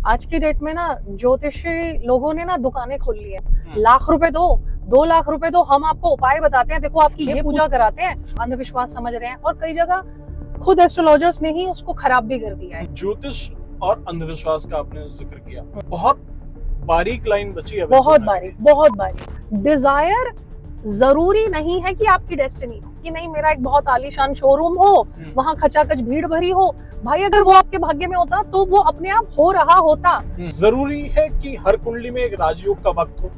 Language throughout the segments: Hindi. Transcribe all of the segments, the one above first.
आज की डेट में ना ज्योतिषी लोगों ने ना दुकानें खोल ली है। लाख रुपए दो, 2 लाख रुपए दो, हम आपको उपाय बताते हैं, देखो आपकी ये पूजा कराते हैं। अंधविश्वास समझ रहे हैं और कई जगह खुद एस्ट्रोलॉजर्स ने ही उसको खराब भी कर दिया है। ज्योतिष और अंधविश्वास का आपने जिक्र किया, बहुत बारीक लाइन बची है। बहुत बारीक। डिजायर जरूरी नहीं है कि आपकी डेस्टिनी हो, कि नहीं मेरा एक बहुत आलीशान शोरूम हो, वहाँ खचाखच भीड़ भरी हो। भाई अगर वो आपके भाग्य में होता तो वो अपने आप हो रहा होता। जरूरी है कि हर कुंडली में एक राजयोग का वक्त हो।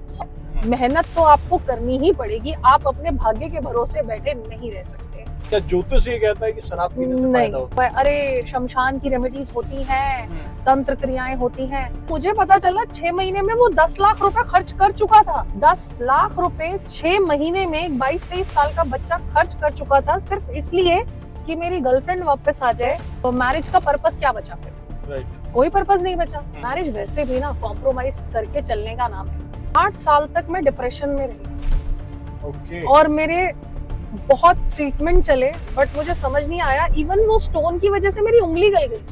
मेहनत तो आपको करनी ही पड़ेगी, आप अपने भाग्य के भरोसे बैठे नहीं रह सकते। क्या ज्योतिष ये कहता है कि शराब पीने से फायदा होता है? अरे शमशान की रेमेडीज होती हैं, तंत्र क्रियाएं होती हैं। मुझे पता चला 6 महीने में वो 10 लाख रुपए खर्च कर चुका था। 10 लाख रुपए 6 महीने में एक 22-23 साल का बच्चा खर्च कर चुका था, सिर्फ इसलिए कि मेरी गर्लफ्रेंड वापस आ जाए। तो मैरिज का पर्पस क्या बचा फिर? राइट। कोई पर्पस नहीं बचा। मैरिज वैसे भी ना कॉम्प्रोमाइज करके चलने का नाम है। 8 साल तक मैं डिप्रेशन में रही। ओके। और मेरे बहुत ट्रीटमेंट चले, बट मुझे समझ नहीं आया। इवन वो स्टोन की वजह से मेरी उंगली गल गई।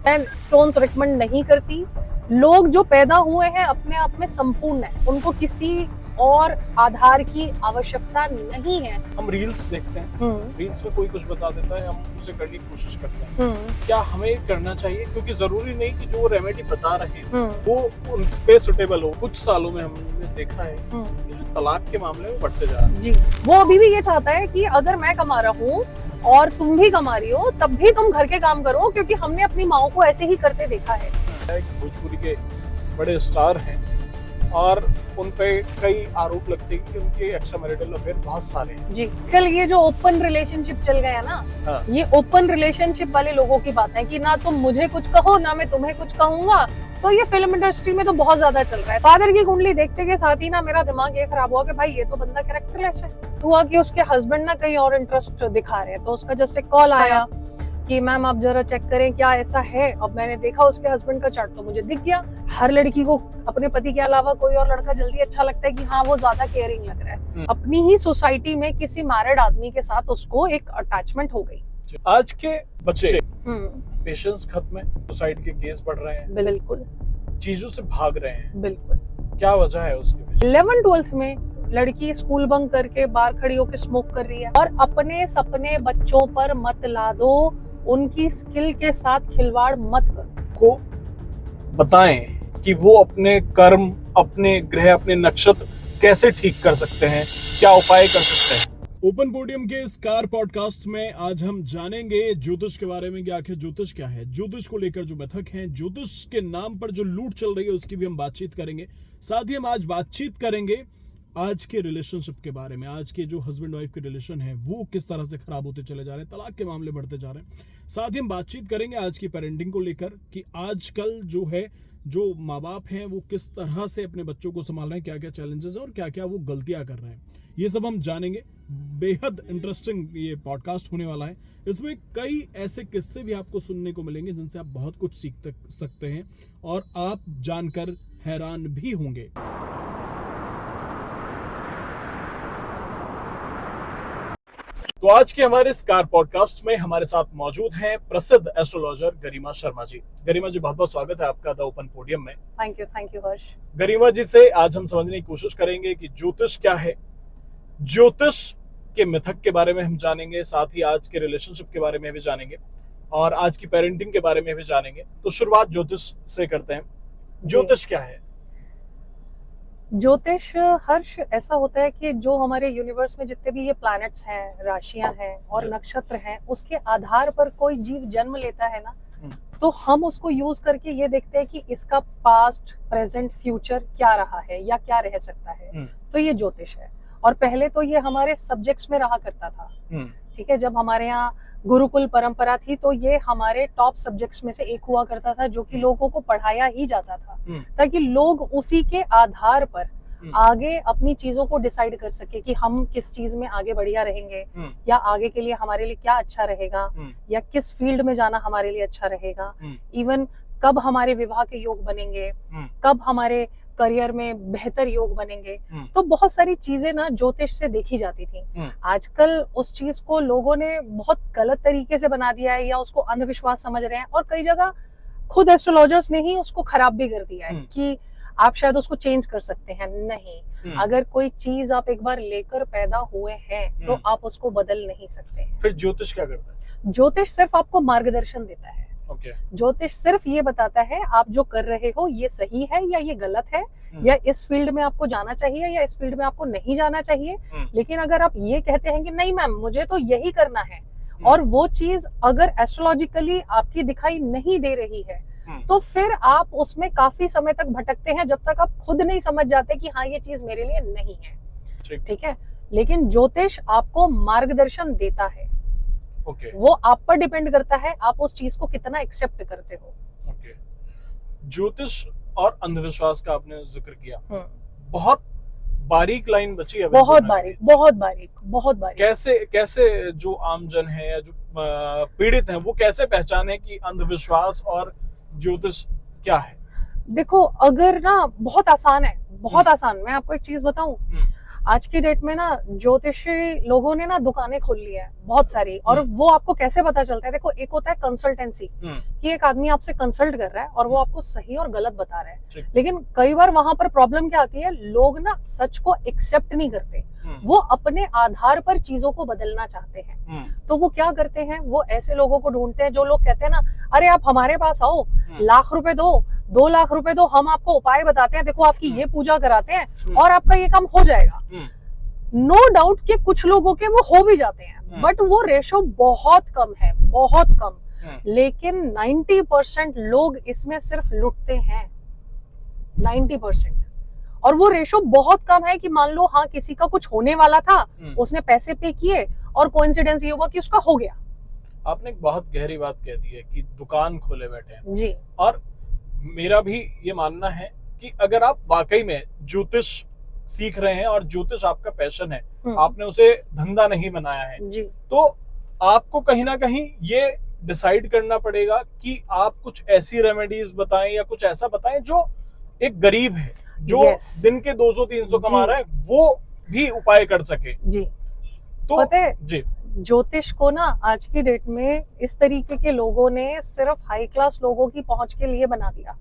मैं स्टोन्स रिकमेंड नहीं करती। लोग जो पैदा हुए हैं अपने आप में संपूर्ण है, उनको किसी और आधार की आवश्यकता नहीं है। हम रील्स देखते हैं, रील्स में कोई कुछ बता देता है, हम उसे करने की कोशिश करते हैं। क्या हमें करना चाहिए? क्योंकि जरूरी नहीं कि जो रेमेडी बता रहे हैं वो उन पे सुटेबल हो। कुछ सालों में हमने देखा है कि जो तलाक के मामले में बढ़ते जा रहे हैं। जी, वो अभी भी ये चाहता है कि अगर मैं कमा रहा हूँ और तुम भी कमा रही हो, तब भी तुम घर के काम करो, क्योंकि हमने अपनी माओ को ऐसे ही करते देखा है। भोजपुरी के बड़े स्टार हैं और उन पे कई आरोप लगते हैं कि उनके एक्स्ट्रा मैरिटल अफेयर बहुत सारे हैं। जी, कल ये जो ओपन रिलेशनशिप चल गया ना, ये ओपन रिलेशनशिप वाले लोगों की बात है कि ना तुम मुझे कुछ कहो ना मैं तुम्हें कुछ कहूंगा। तो ये फिल्म इंडस्ट्री में तो बहुत ज्यादा चल रहा है। फादर की कुंडली देखते के साथ ही ना मेरा दिमाग ये खराब हुआ कि भाई ये तो बंदा कैरेक्टरलेस है। हुआ कि उसके हस्बैंड ना कहीं और इंटरेस्ट दिखा रहे हैं, तो उसका जस्ट एक कॉल आया कि मैम आप जरा चेक करें क्या ऐसा है। अब मैंने देखा उसके हस्बैंड का चार्ट तो मुझे दिख गया। हर लड़की को अपने पति के अलावा कोई और लड़का जल्दी अच्छा लगता है कि हाँ वो ज्यादा केयरिंग लग रहा है। अपनी ही सोसाइटी में किसी मैरिड आदमी के साथ उसको एक अटैचमेंट हो गई। आज के बच्चे पेशेंस खत्म है, सुसाइड के केस बढ़ रहे हैं, बिल्कुल चीजों से भाग रहे हैं। बिल्कुल। क्या वजह है उसके पीछे? 11th-12th में लड़की स्कूल बंक करके बाहर खड़ी होकर स्मोक कर रही है। और अपने सपने बच्चों पर मत ला दो, उनकी स्किल के साथ खिलवाड़ मत करो। को बताएं कि वो अपने कर्म, अपने ग्रह, अपने नक्षत्र कैसे ठीक कर सकते हैं, क्या उपाय कर सकते हैं। ओपन पोडियम के स्कार पॉडकास्ट में आज हम जानेंगे ज्योतिष के बारे में कि आखिर ज्योतिष क्या है, ज्योतिष को लेकर जो मिथक हैं, ज्योतिष के नाम पर जो लूट चल रही है उसकी भी हम बातचीत करेंगे। साथ ही हम आज बातचीत करेंगे आज के रिलेशनशिप के बारे में। आज के जो हस्बैंड वाइफ के रिलेशन है वो किस तरह से खराब होते चले जा रहे हैं, तलाक के मामले बढ़ते जा रहे हैं। साथ ही हम बातचीत करेंगे आज की पेरेंटिंग को लेकर कि आजकल जो है जो माँ बाप हैं वो किस तरह से अपने बच्चों को संभाल रहे हैं, क्या क्या चैलेंजेस है और क्या क्या वो गलतियां कर रहे हैं, ये सब हम जानेंगे। बेहद इंटरेस्टिंग ये पॉडकास्ट होने वाला है। इसमें कई ऐसे किस्से भी आपको सुनने को मिलेंगे जिनसे आप बहुत कुछ सीख सकते हैं और आप जानकर हैरान भी होंगे। तो आज के हमारे स्कार पॉडकास्ट में हमारे साथ मौजूद हैं प्रसिद्ध एस्ट्रोलॉजर गरिमा शर्मा जी। गरिमा जी, बहुत बहुत स्वागत है आपका द ओपन पोडियम में। थैंक यू हर्ष। गरिमा जी से आज हम समझने की कोशिश करेंगे कि ज्योतिष क्या है, ज्योतिष के मिथक के बारे में हम जानेंगे, साथ ही आज के रिलेशनशिप के बारे में भी जानेंगे और आज की पेरेंटिंग के बारे में भी जानेंगे। तो शुरुआत ज्योतिष से करते हैं। ज्योतिष क्या है? ज्योतिष हर्ष ऐसा होता है कि जो हमारे यूनिवर्स में जितने भी ये प्लैनेट्स हैं, राशियां हैं और नक्षत्र हैं, उसके आधार पर कोई जीव जन्म लेता है ना, तो हम उसको यूज करके ये देखते हैं कि इसका पास्ट, प्रेजेंट, फ्यूचर क्या रहा है या क्या रह सकता है। तो ये ज्योतिष है। और पहले तो ये हमारे सब्जेक्ट्स में रहा करता था। ठीक है, जब हमारे यहाँ गुरुकुल परंपरा थी तो ये हमारे टॉप सब्जेक्ट्स में से एक हुआ करता था, जो कि लोगों को पढ़ाया ही जाता था ताकि लोग उसी के आधार पर आगे अपनी चीजों को डिसाइड कर सके कि हम किस चीज में आगे बढ़िया रहेंगे या आगे के लिए हमारे लिए क्या अच्छा रहेगा या किस फील्ड में जाना हमारे लिए अच्छा रहेगा। इवन कब हमारे विवाह के योग बनेंगे, कब हमारे करियर में बेहतर योग बनेंगे। तो बहुत सारी चीजें ना ज्योतिष से देखी जाती थी। आजकल उस चीज को लोगों ने बहुत गलत तरीके से बना दिया है या उसको अंधविश्वास समझ रहे हैं और कई जगह खुद एस्ट्रोलॉजर्स ने ही उसको खराब भी कर दिया है कि आप शायद उसको चेंज कर सकते हैं। नहीं, अगर कोई चीज आप एक बार लेकर पैदा हुए हैं तो आप उसको बदल नहीं सकते हैं। फिर ज्योतिष क्या करता है? ज्योतिष सिर्फ आपको मार्गदर्शन देता है। ज्योतिष सिर्फ ये बताता है आप जो कर रहे हो ये सही है या ये गलत है, या इस फील्ड में आपको जाना चाहिए या इस फील्ड में आपको नहीं जाना चाहिए। लेकिन अगर आप ये कहते हैं कि नहीं मैम मुझे तो यही करना है, और वो चीज अगर एस्ट्रोलॉजिकली आपकी दिखाई नहीं दे रही है, तो फिर आप उसमें काफी समय तक भटकते हैं, जब तक आप खुद नहीं समझ जाते कि हाँ ये चीज मेरे लिए नहीं है। ठीक है, लेकिन ज्योतिष आपको मार्गदर्शन देता है। वो आप पर डिपेंड करता है आप उस चीज को कितना एक्सेप्ट करते हो। ज्योतिष और अंधविश्वास का आपने जिक्र किया, बहुत बारीक लाइन बची है। बहुत बारीक। कैसे जो आमजन है या जो पीड़ित हैं वो कैसे पहचाने कि अंधविश्वास और ज्योतिष क्या है? देखो, अगर ना बहुत आसान है, बहुत आसान। मैं आपको एक चीज बताऊं, आज की डेट में ना ज्योतिषी लोगों ने ना दुकानें खोल ली है बहुत सारी, और वो आपको कैसे पता चलता है? देखो, एक होता है कंसल्टेंसी, कि एक आदमी आपसे कंसल्ट कर रहा है और वो आपको सही और गलत बता रहा है। लेकिन कई बार वहां पर प्रॉब्लम क्या आती है, लोग ना सच को एक्सेप्ट नहीं करते, वो अपने आधार पर चीजों को बदलना चाहते हैं। तो वो क्या करते हैं, वो ऐसे लोगों को ढूंढते हैं जो लोग कहते हैं ना, अरे आप हमारे पास आओ, लाख रुपए दो, 2 लाख रुपए दो, हम आपको उपाय बताते हैं, देखो आपकी ये पूजा कराते हैं और आपका ये काम हो जाएगा। नो डाउट कि कुछ लोगों के वो हो भी जाते हैं, बट वो रेशो बहुत कम है, बहुत कम। लेकिन 90% लोग इसमें सिर्फ लुटते हैं, 90%। और वो रेशो बहुत कम है कि मान लो हाँ किसी का कुछ होने वाला था, उसने पैसे पे किए और कोइंसिडेंस ये हुआ कि उसका हो गया। आपने एक बहुत गहरी बात कह दी है कि दुकान खोले बैठे हैं जी। और मेरा भी ये मानना है कि अगर आप वाकई में ज्योतिष सीख रहे हैं और ज्योतिष आपका पैशन है, आपने उसे धंधा नहीं बनाया है जी, तो आपको कहीं ना कहीं ये डिसाइड करना पड़ेगा कि आप कुछ ऐसी रेमेडीज बताएं या कुछ ऐसा बताएं जो एक गरीब है, जो दिन के 200-300 कमा रहा है, वो भी उपाय कर सके जी। तो पता है जी, ज्योतिष को ना आज की डेट में इस तरीके के लोगों ने सिर्फ हाई क्लास लोगों की पहुंच के लिए बना दिया।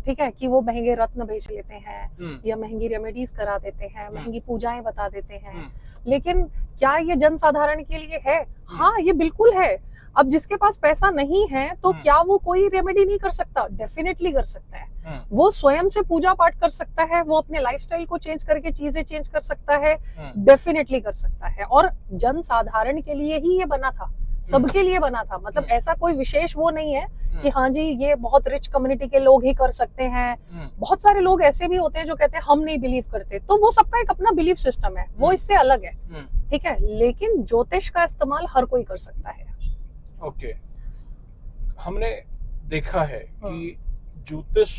ठीक है, कि वो महंगे रत्न बेच लेते हैं या महंगी रेमेडीज करा देते हैं, महंगी पूजाएं बता देते हैं। लेकिन क्या ये जन साधारण के लिए है? हाँ, ये बिल्कुल है। अब जिसके पास पैसा नहीं है तो क्या वो कोई रेमेडी नहीं कर सकता? डेफिनेटली कर सकता है। वो स्वयं से पूजा पाठ कर सकता है, वो अपने लाइफस्टाइल को चेंज करके चीजें चेंज कर सकता है, डेफिनेटली कर सकता है। और जन साधारण के लिए ही ये बना था, सबके लिए बना था। मतलब ऐसा कोई विशेष वो नहीं है कि हाँ जी ये बहुत रिच कम्युनिटी के लोग ही कर सकते हैं। बहुत सारे लोग ऐसे भी होते हैं जो कहते हैं हम नहीं बिलीव करते, तो वो सबका एक अपना बिलीफ सिस्टम है, वो इससे अलग है। ठीक है, लेकिन ज्योतिष का इस्तेमाल हर कोई कर सकता है। ओके, हमने देखा है कि ज्योतिष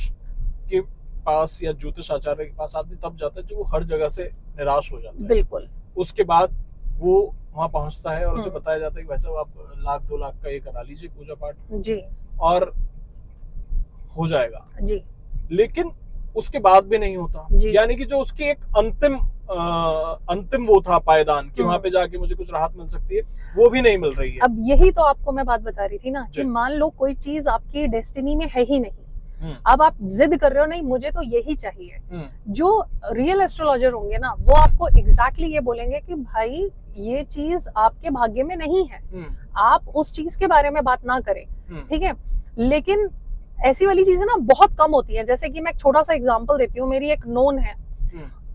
के पास या ज्योतिष आचार्य के पास आदमी तब जाता है जब वो हर जगह से निराश हो जाता है। बिल्कुल। उसके बाद वो वहां पहुंचता है और उसे बताया जाता है कि वैसे आप 1-2 लाख का ये करा लीजिए पूजा पाठ जी, और हो जाएगा जी। लेकिन उसके बाद भी नहीं होता, यानी कि जो उसकी एक अंतिम वो था पायदान कि वहां पे जाके मुझे कुछ राहत मिल सकती है, वो भी नहीं मिल रही है। अब यही तो आपको मैं बात बता रही थी ना कि मान लो कोई चीज आपकी डेस्टिनी में है ही नहीं, अब आप जिद कर रहे हो नहीं मुझे तो यही चाहिए। जो रियल एस्ट्रोलॉजर होंगे ना वो आपको एग्जैक्टली ये बोलेंगे कि भाई ये चीज आपके भाग्य में नहीं है, आप उस चीज के बारे में बात ना करें। ठीक है, लेकिन ऐसी वाली चीजें ना बहुत कम होती है। जैसे कि मैं एक छोटा सा एग्जांपल देती हूँ, मेरी एक नोन है,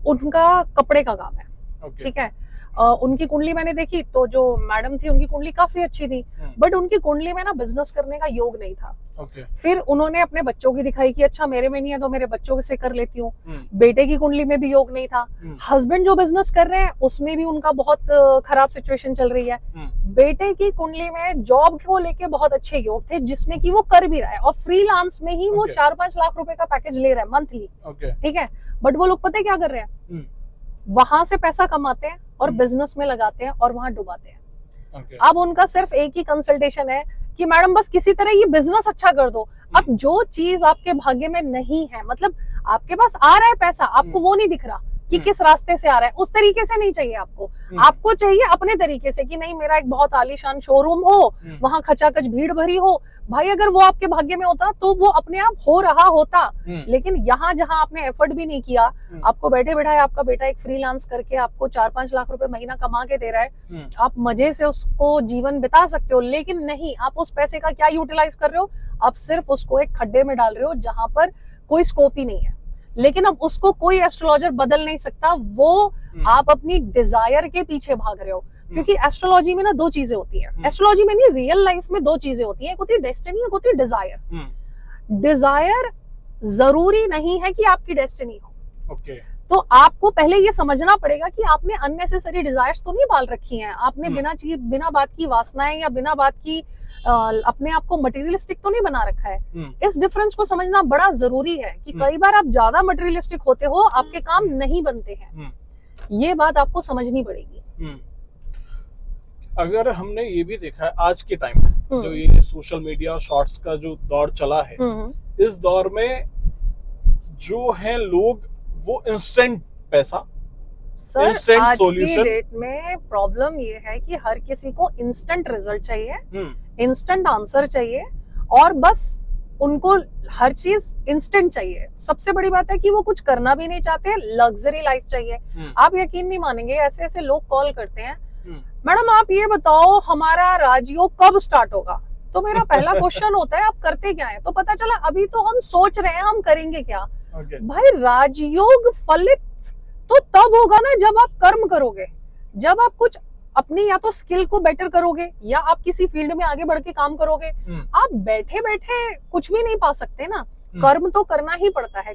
उनका कपड़े का काम है। ठीक है, उनकी कुंडली मैंने देखी तो जो मैडम थी उनकी कुंडली काफी अच्छी थी, बट उनकी कुंडली में ना बिजनेस करने का योग नहीं था। फिर उन्होंने अपने बच्चों की दिखाई कि अच्छा मेरे में नहीं है तो मेरे बच्चों से कर लेती हूँ। बेटे की कुंडली में भी योग नहीं था। हस्बैंड जो बिजनेस कर रहे हैं उसमें भी उनका बहुत खराब सिचुएशन चल रही है। बेटे की कुंडली में जॉब को लेके बहुत अच्छे योग थे जिसमें कि वो कर भी रहा है, और फ्रीलांस में ही वो 4-5 लाख रुपए का पैकेज ले रहा है मंथली। ठीक है, बट वो लोग पता है क्या कर रहे हैं, वहां से पैसा कमाते हैं और बिजनेस में लगाते हैं और वहां डुबाते हैं। अब उनका सिर्फ एक ही कंसल्टेशन है कि मैडम बस किसी तरह ये बिजनेस अच्छा कर दो। अब जो चीज आपके भाग्य में नहीं है, मतलब आपके पास आ रहा है पैसा, आपको वो नहीं दिख रहा, कि किस रास्ते से आ रहा है, उस तरीके से नहीं चाहिए आपको। आपको चाहिए अपने तरीके से कि नहीं मेरा एक बहुत आलीशान शोरूम हो, वहां खचाखच भीड़ भरी हो। भाई अगर वो आपके भाग्य में होता तो वो अपने आप हो रहा होता, लेकिन यहाँ जहाँ आपने एफर्ट भी नहीं किया, आपको बैठे बैठाए आपका बेटा एक फ्रीलांस करके आपको 4-5 लाख रुपए महीना कमा के दे रहा है, आप मजे से उसको जीवन बिता सकते हो, लेकिन नहीं, आप उस पैसे का क्या यूटिलाइज कर रहे हो, आप सिर्फ उसको एक खड्डे में डाल रहे हो जहां पर कोई स्कोप ही नहीं है। लेकिन अब उसको कोई एस्ट्रोलॉजर बदल नहीं सकता, वो आप अपनी डिजायर के पीछे भाग रहे हो। क्योंकि एस्ट्रोलॉजी में ना दो चीजें होती हैं, एस्ट्रोलॉजी में नहीं रियल लाइफ में दो चीजें होती हैं, एक होती है डेस्टिनी, एक होती है डिजायर। डिजायर जरूरी नहीं है कि आपकी डेस्टिनी हो। तो आपको पहले ये समझना पड़ेगा कि आपने अननेसेसरी डिजायर्स तो नहीं पाल रखी हैं, आपने बिना बात की वासनाएं या बिना बात की अपने आप को मटेरियलिस्टिक तो नहीं बना रखा है। इस डिफरेंस को समझना बड़ा जरूरी है कि कई बार आप ज्यादा मटेरियलिस्टिक होते हो, आपके काम नहीं बनते हैं। ये बात आपको समझनी पड़ेगी। अगर हमने ये भी देखा है आज के टाइम में, जो ये सोशल मीडिया शॉर्ट्स का जो दौर चला है, इस दौर में जो है लोग वो इंस्टेंट पैसा, सर आज की डेट में प्रॉब्लम ये है कि हर किसी को इंस्टेंट रिजल्ट चाहिए, इंस्टेंट आंसर चाहिए, और बस उनको हर चीज इंस्टेंट चाहिए। सबसे बड़ी बात है कि वो कुछ करना भी नहीं चाहते, लग्जरी लाइफ चाहिए। आप यकीन नहीं मानेंगे, ऐसे ऐसे लोग कॉल करते हैं, मैडम आप ये बताओ हमारा राजयोग कब स्टार्ट होगा। तो मेरा पहला क्वेश्चन होता है आप करते क्या है, तो पता चला अभी तो हम सोच रहे हैं हम करेंगे क्या। भाई राजयोग फलित तो तब होगा ना जब आप कर्म करोगे, जब आप कुछ अपनी या तो स्किल को बेटर करोगे या आप किसी फील्ड में आगे बढ़ के काम करोगे। आप बैठे बैठे कुछ भी नहीं पा सकते ना, कर्म तो करना ही पड़ता है,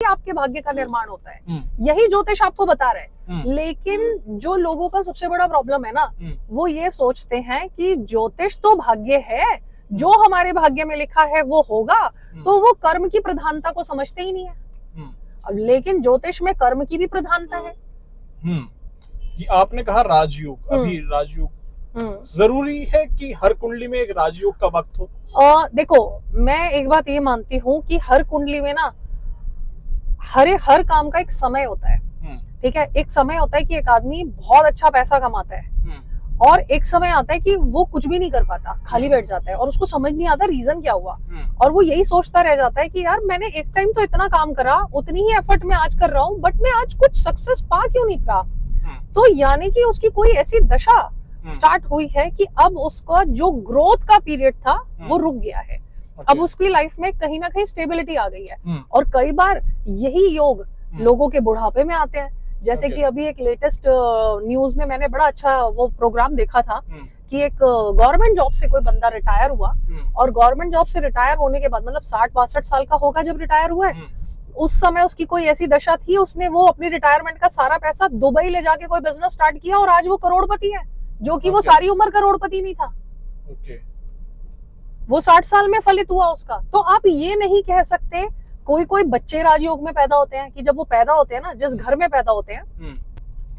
आपके भाग्य का निर्माण होता है, यही ज्योतिष आपको बता रहे हैं। लेकिन जो लोगों का सबसे बड़ा प्रॉब्लम है ना, वो ये सोचते हैं कि ज्योतिष तो भाग्य है, जो हमारे भाग्य में लिखा है वो होगा, तो वो कर्म की प्रधानता को समझते ही नहीं है। लेकिन ज्योतिष में कर्म की भी प्रधानता है। आपने कहा राजयोग, अभी राजयोग जरूरी है कि हर कुंडली में एक राजयोग का वक्त हो? देखो मैं एक बात ये मानती हूँ कि हर कुंडली में ना हर काम का एक समय होता है, ठीक है। एक समय होता है कि एक आदमी बहुत अच्छा पैसा कमाता है, और एक समय आता है कि वो कुछ भी नहीं कर पाता, खाली बैठ जाता है और उसको समझ नहीं आता रीजन क्या हुआ, और वो यही सोचता रह जाता है कि यार मैंने एक टाइम तो इतना काम करा, उतनी ही एफर्ट मैं आज कर रहा हूँ, बट मैं आज कुछ सक्सेस पा क्यों नहीं पा। तो यानी कि उसकी कोई ऐसी दशा स्टार्ट हुई है कि अब उसका जो ग्रोथ का पीरियड था वो रुक गया है। अब उसकी लाइफ में कहीं ना कहीं स्टेबिलिटी आ गई है, और कई बार यही योग लोगों के बुढ़ापे में आते हैं। जैसे कि अभी एक लेटेस्ट न्यूज में मैंने बड़ा अच्छा वो प्रोग्राम देखा था कि एक गवर्नमेंट जॉब से कोई बंदा रिटायर हुआ, और गवर्नमेंट जॉब से रिटायर होने के बाद मतलब 60-62 साल का होगा जब रिटायर हुआ है, उस समय उसकी कोई ऐसी दशा थी, उसने वो अपनी रिटायरमेंट का सारा पैसा दुबई ले जाके कोई बिजनेस स्टार्ट किया, और आज वो करोड़पति है, जो कि वो सारी उम्र करोड़पति नहीं था। वो 60 साल में फलित हुआ उसका। तो आप ये नहीं कह सकते, कोई बच्चे राजयोग में पैदा होते हैं कि जब वो पैदा होते हैं ना, जिस घर में पैदा होते हैं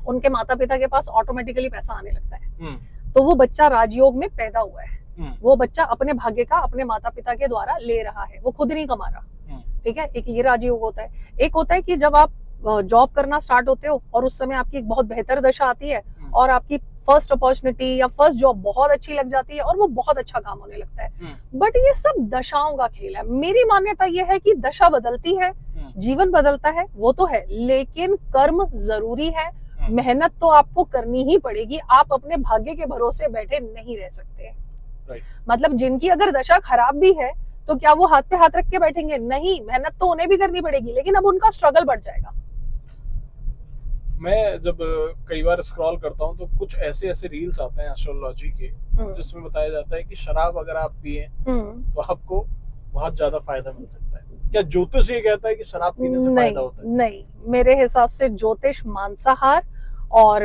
उनके माता पिता के पास ऑटोमेटिकली पैसा आने लगता है, तो वो बच्चा राजयोग में पैदा हुआ है, वो बच्चा अपने भाग्य का अपने माता पिता के द्वारा ले रहा है, वो खुद नहीं कमा रहा, ठीक है। एक ये राजयोग होता है। एक होता है कि जब आप जॉब करना स्टार्ट होते हो और उस समय आपकी एक बहुत बेहतर दशा आती है, और आपकी फर्स्ट अपॉर्चुनिटी या फर्स्ट जॉब बहुत अच्छी लग जाती है, और वो बहुत अच्छा काम होने लगता है। बट ये सब दशाओं का खेल है। मेरी मान्यता ये है कि दशा बदलती है, जीवन बदलता है, वो तो है, लेकिन कर्म जरूरी है, मेहनत तो आपको करनी ही पड़ेगी। आप अपने भाग्य के भरोसे बैठे नहीं रह सकते। मतलब जिनकी अगर दशा खराब भी है तो क्या वो हाथ पे हाथ रख के बैठेंगे? नहीं, मेहनत तो उन्हें भी करनी पड़ेगी, लेकिन अब उनका स्ट्रगल बढ़ जाएगा। मैं जब कई बार स्क्रॉल करता हूँ तो कुछ ऐसे रील्स आते हैं एस्ट्रोलॉजी के, जिसमें बताया जाता है कि शराब अगर आप पिए तो आपको बहुत ज्यादा फायदा मिल सकता है। क्या ज्योतिष ये कहता है कि शराब पीने से फायदा होता है? नहीं, मेरे हिसाब से ज्योतिष मांसाहार और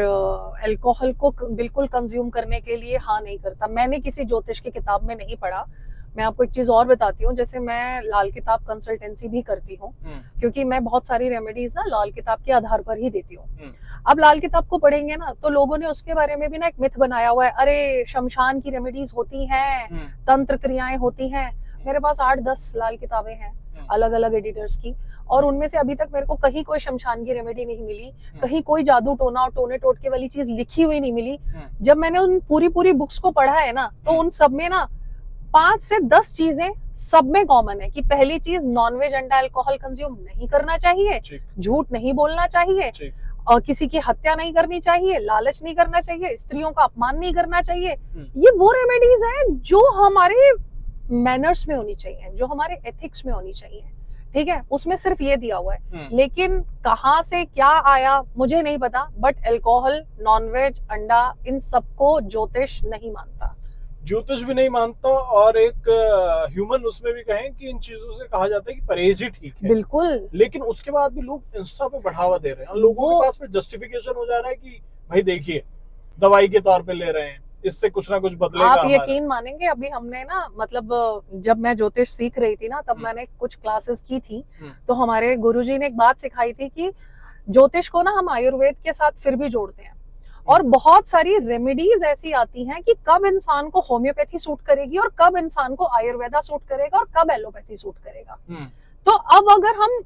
अल्कोहल को बिल्कुल कंज्यूम करने के लिए हाँ नहीं करता। मैंने किसी ज्योतिष की किताब में नहीं पढ़ा। मैं आपको एक चीज और बताती हूँ, जैसे मैं लाल किताब कंसल्टेंसी भी करती हूँ, क्योंकि मैं बहुत सारी रेमेडीज ना लाल किताब के आधार पर ही देती हूँ। अब लाल किताब को पढ़ेंगे ना तो लोगों ने उसके बारे में भी ना एक मिथ बनाया हुआ है, अरे शमशान की रेमेडीज होती हैं, तंत्र क्रियाएं होती हैं। मेरे पास 8-10 लाल किताबें हैं, अलग अलग एडिटर्स की, और उनमें से अभी तक मेरे को कहीं कोई शमशान की रेमेडी नहीं मिली, कहीं कोई जादू टोना और टोने टोटके वाली चीज लिखी हुई नहीं मिली। जब मैंने उन पूरी बुक्स को पढ़ा है ना, तो उन सब में ना 5 से 10 चीजें सब में कॉमन है कि पहली चीज, नॉनवेज अंडा अल्कोहल कंज्यूम नहीं करना चाहिए, झूठ नहीं बोलना चाहिए, और किसी की हत्या नहीं करनी चाहिए, लालच नहीं करना चाहिए, स्त्रियों का अपमान नहीं करना चाहिए। ये वो रेमेडीज हैं जो हमारे मैनर्स में होनी चाहिए, जो हमारे एथिक्स में होनी चाहिए, ठीक है। उसमें सिर्फ ये दिया हुआ है, लेकिन कहाँ से क्या आया मुझे नहीं पता, बट अल्कोहल, नॉनवेज, अंडा, इन सबको ज्योतिष नहीं मानता, ज्योतिष भी नहीं मानता। और एक ह्यूमन उसमें भी कहें कि इन चीजों से कहा जाता है कि परहेज ही ठीक है, बिल्कुल। लेकिन उसके बाद भी लोग इंस्टा पे बढ़ावा दे रहे हैं, लोगों के पास में जस्टिफिकेशन हो जा रहा है कि भाई देखिए दवाई के तौर पे ले रहे हैं, इससे कुछ ना कुछ बदलेगा। आप यकीन मानेंगे, अभी हमने ना, मतलब जब मैं ज्योतिष सीख रही थी ना, तब मैंने कुछ क्लासेस की थी, तो हमारे गुरुजी ने एक बात सिखाई थी कि ज्योतिष को ना हम आयुर्वेद के साथ फिर भी जोड़ते हैं, और बहुत सारी रेमेडीज ऐसी आती हैं कि कब इंसान को होम्योपैथी सूट करेगी और कब इंसान को आयुर्वेदा सूट करेगा और कब एलोपैथी सूट करेगा। तो अब अगर हम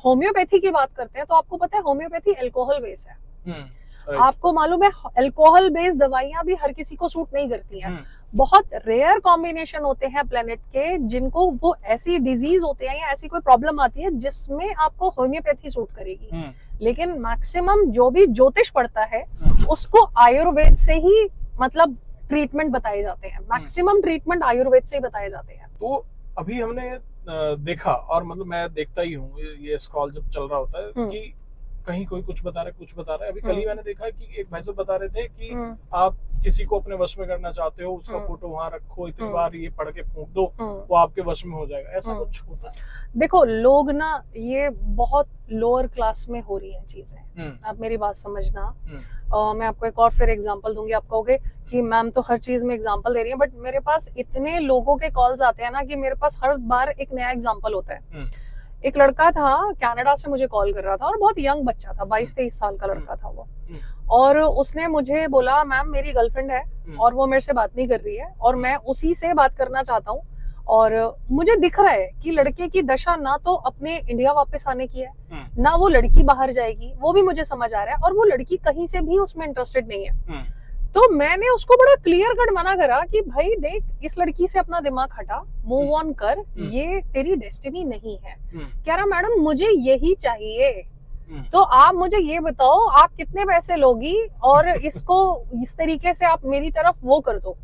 होम्योपैथी की बात करते हैं, तो आपको पता है होम्योपैथी अल्कोहल बेस्ड है। आपको मालूम है अल्कोहल बेस्ड दवाइयां भी हर किसी को सूट नहीं करती हैं। बहुत रेयर कॉम्बिनेशन होते हैं प्लेनेट के जिनको वो ऐसी डिजीज होते हैं या ऐसी कोई प्रॉब्लम आती है जिसमें आपको होम्योपैथी सूट करेगी, लेकिन मैक्सिमम जो भी ज्योतिष पढ़ता है उसको आयुर्वेद से ही मतलब ट्रीटमेंट बताए जाते हैं, मैक्सिमम ट्रीटमेंट आयुर्वेद से ही बताए जाते हैं। तो अभी हमने देखा, और मतलब मैं देखता ही हूँ ये स्क्रॉल जब चल रहा होता है कि कहीं कोई कुछ बता रहा है, कुछ बता रहा है। अभी कल ही मैंने देखा कि एक भाई साहब बता रहे थे कि आप किसी को अपने वश में करना चाहते हो, उसका फोटो वहां रखो, इतनी बार ये पढ़ के फूंक दो, वो आपके वश में हो जाएगा, ऐसा कुछ होता है? देखो, लोग ना, ये बहुत लोअर क्लास में हो रही है चीजें, आप मेरी बात समझना। मैं आपको एक और फिर एग्जांपल दूंगी, आप कहोगे कि मैम तो हर चीज में एग्जांपल दे रही है, बट मेरे पास इतने लोगों के कॉल्स आते हैं ना कि मेरे पास हर बार एक नया एग्जांपल होता है। एक लड़का था कनाडा से, मुझे कॉल कर रहा था, और बहुत यंग बच्चा था, 22-23 साल का लड़का था वो, और उसने मुझे बोला मैम मेरी गर्लफ्रेंड है और वो मेरे से बात नहीं कर रही है और मैं उसी से बात करना चाहता हूँ, और मुझे दिख रहा है कि लड़के की दशा ना तो अपने इंडिया वापस आने की है, ना वो लड़की बाहर जाएगी, वो भी मुझे समझ आ रहा है, और वो लड़की कहीं से भी उसमें इंटरेस्टेड नहीं है। तो मैंने उसको बड़ा क्लियर कट मना करा कि भाई देख, इस लड़की से अपना दिमाग हटा, मूव ऑन कर, ये तेरी डेस्टिनी नहीं है। कह रहा मैडम मुझे यही चाहिए, तो आप मुझे ये बताओ आप कितने पैसे लोगी और इसको इस तरीके से आप मेरी तरफ वो कर दो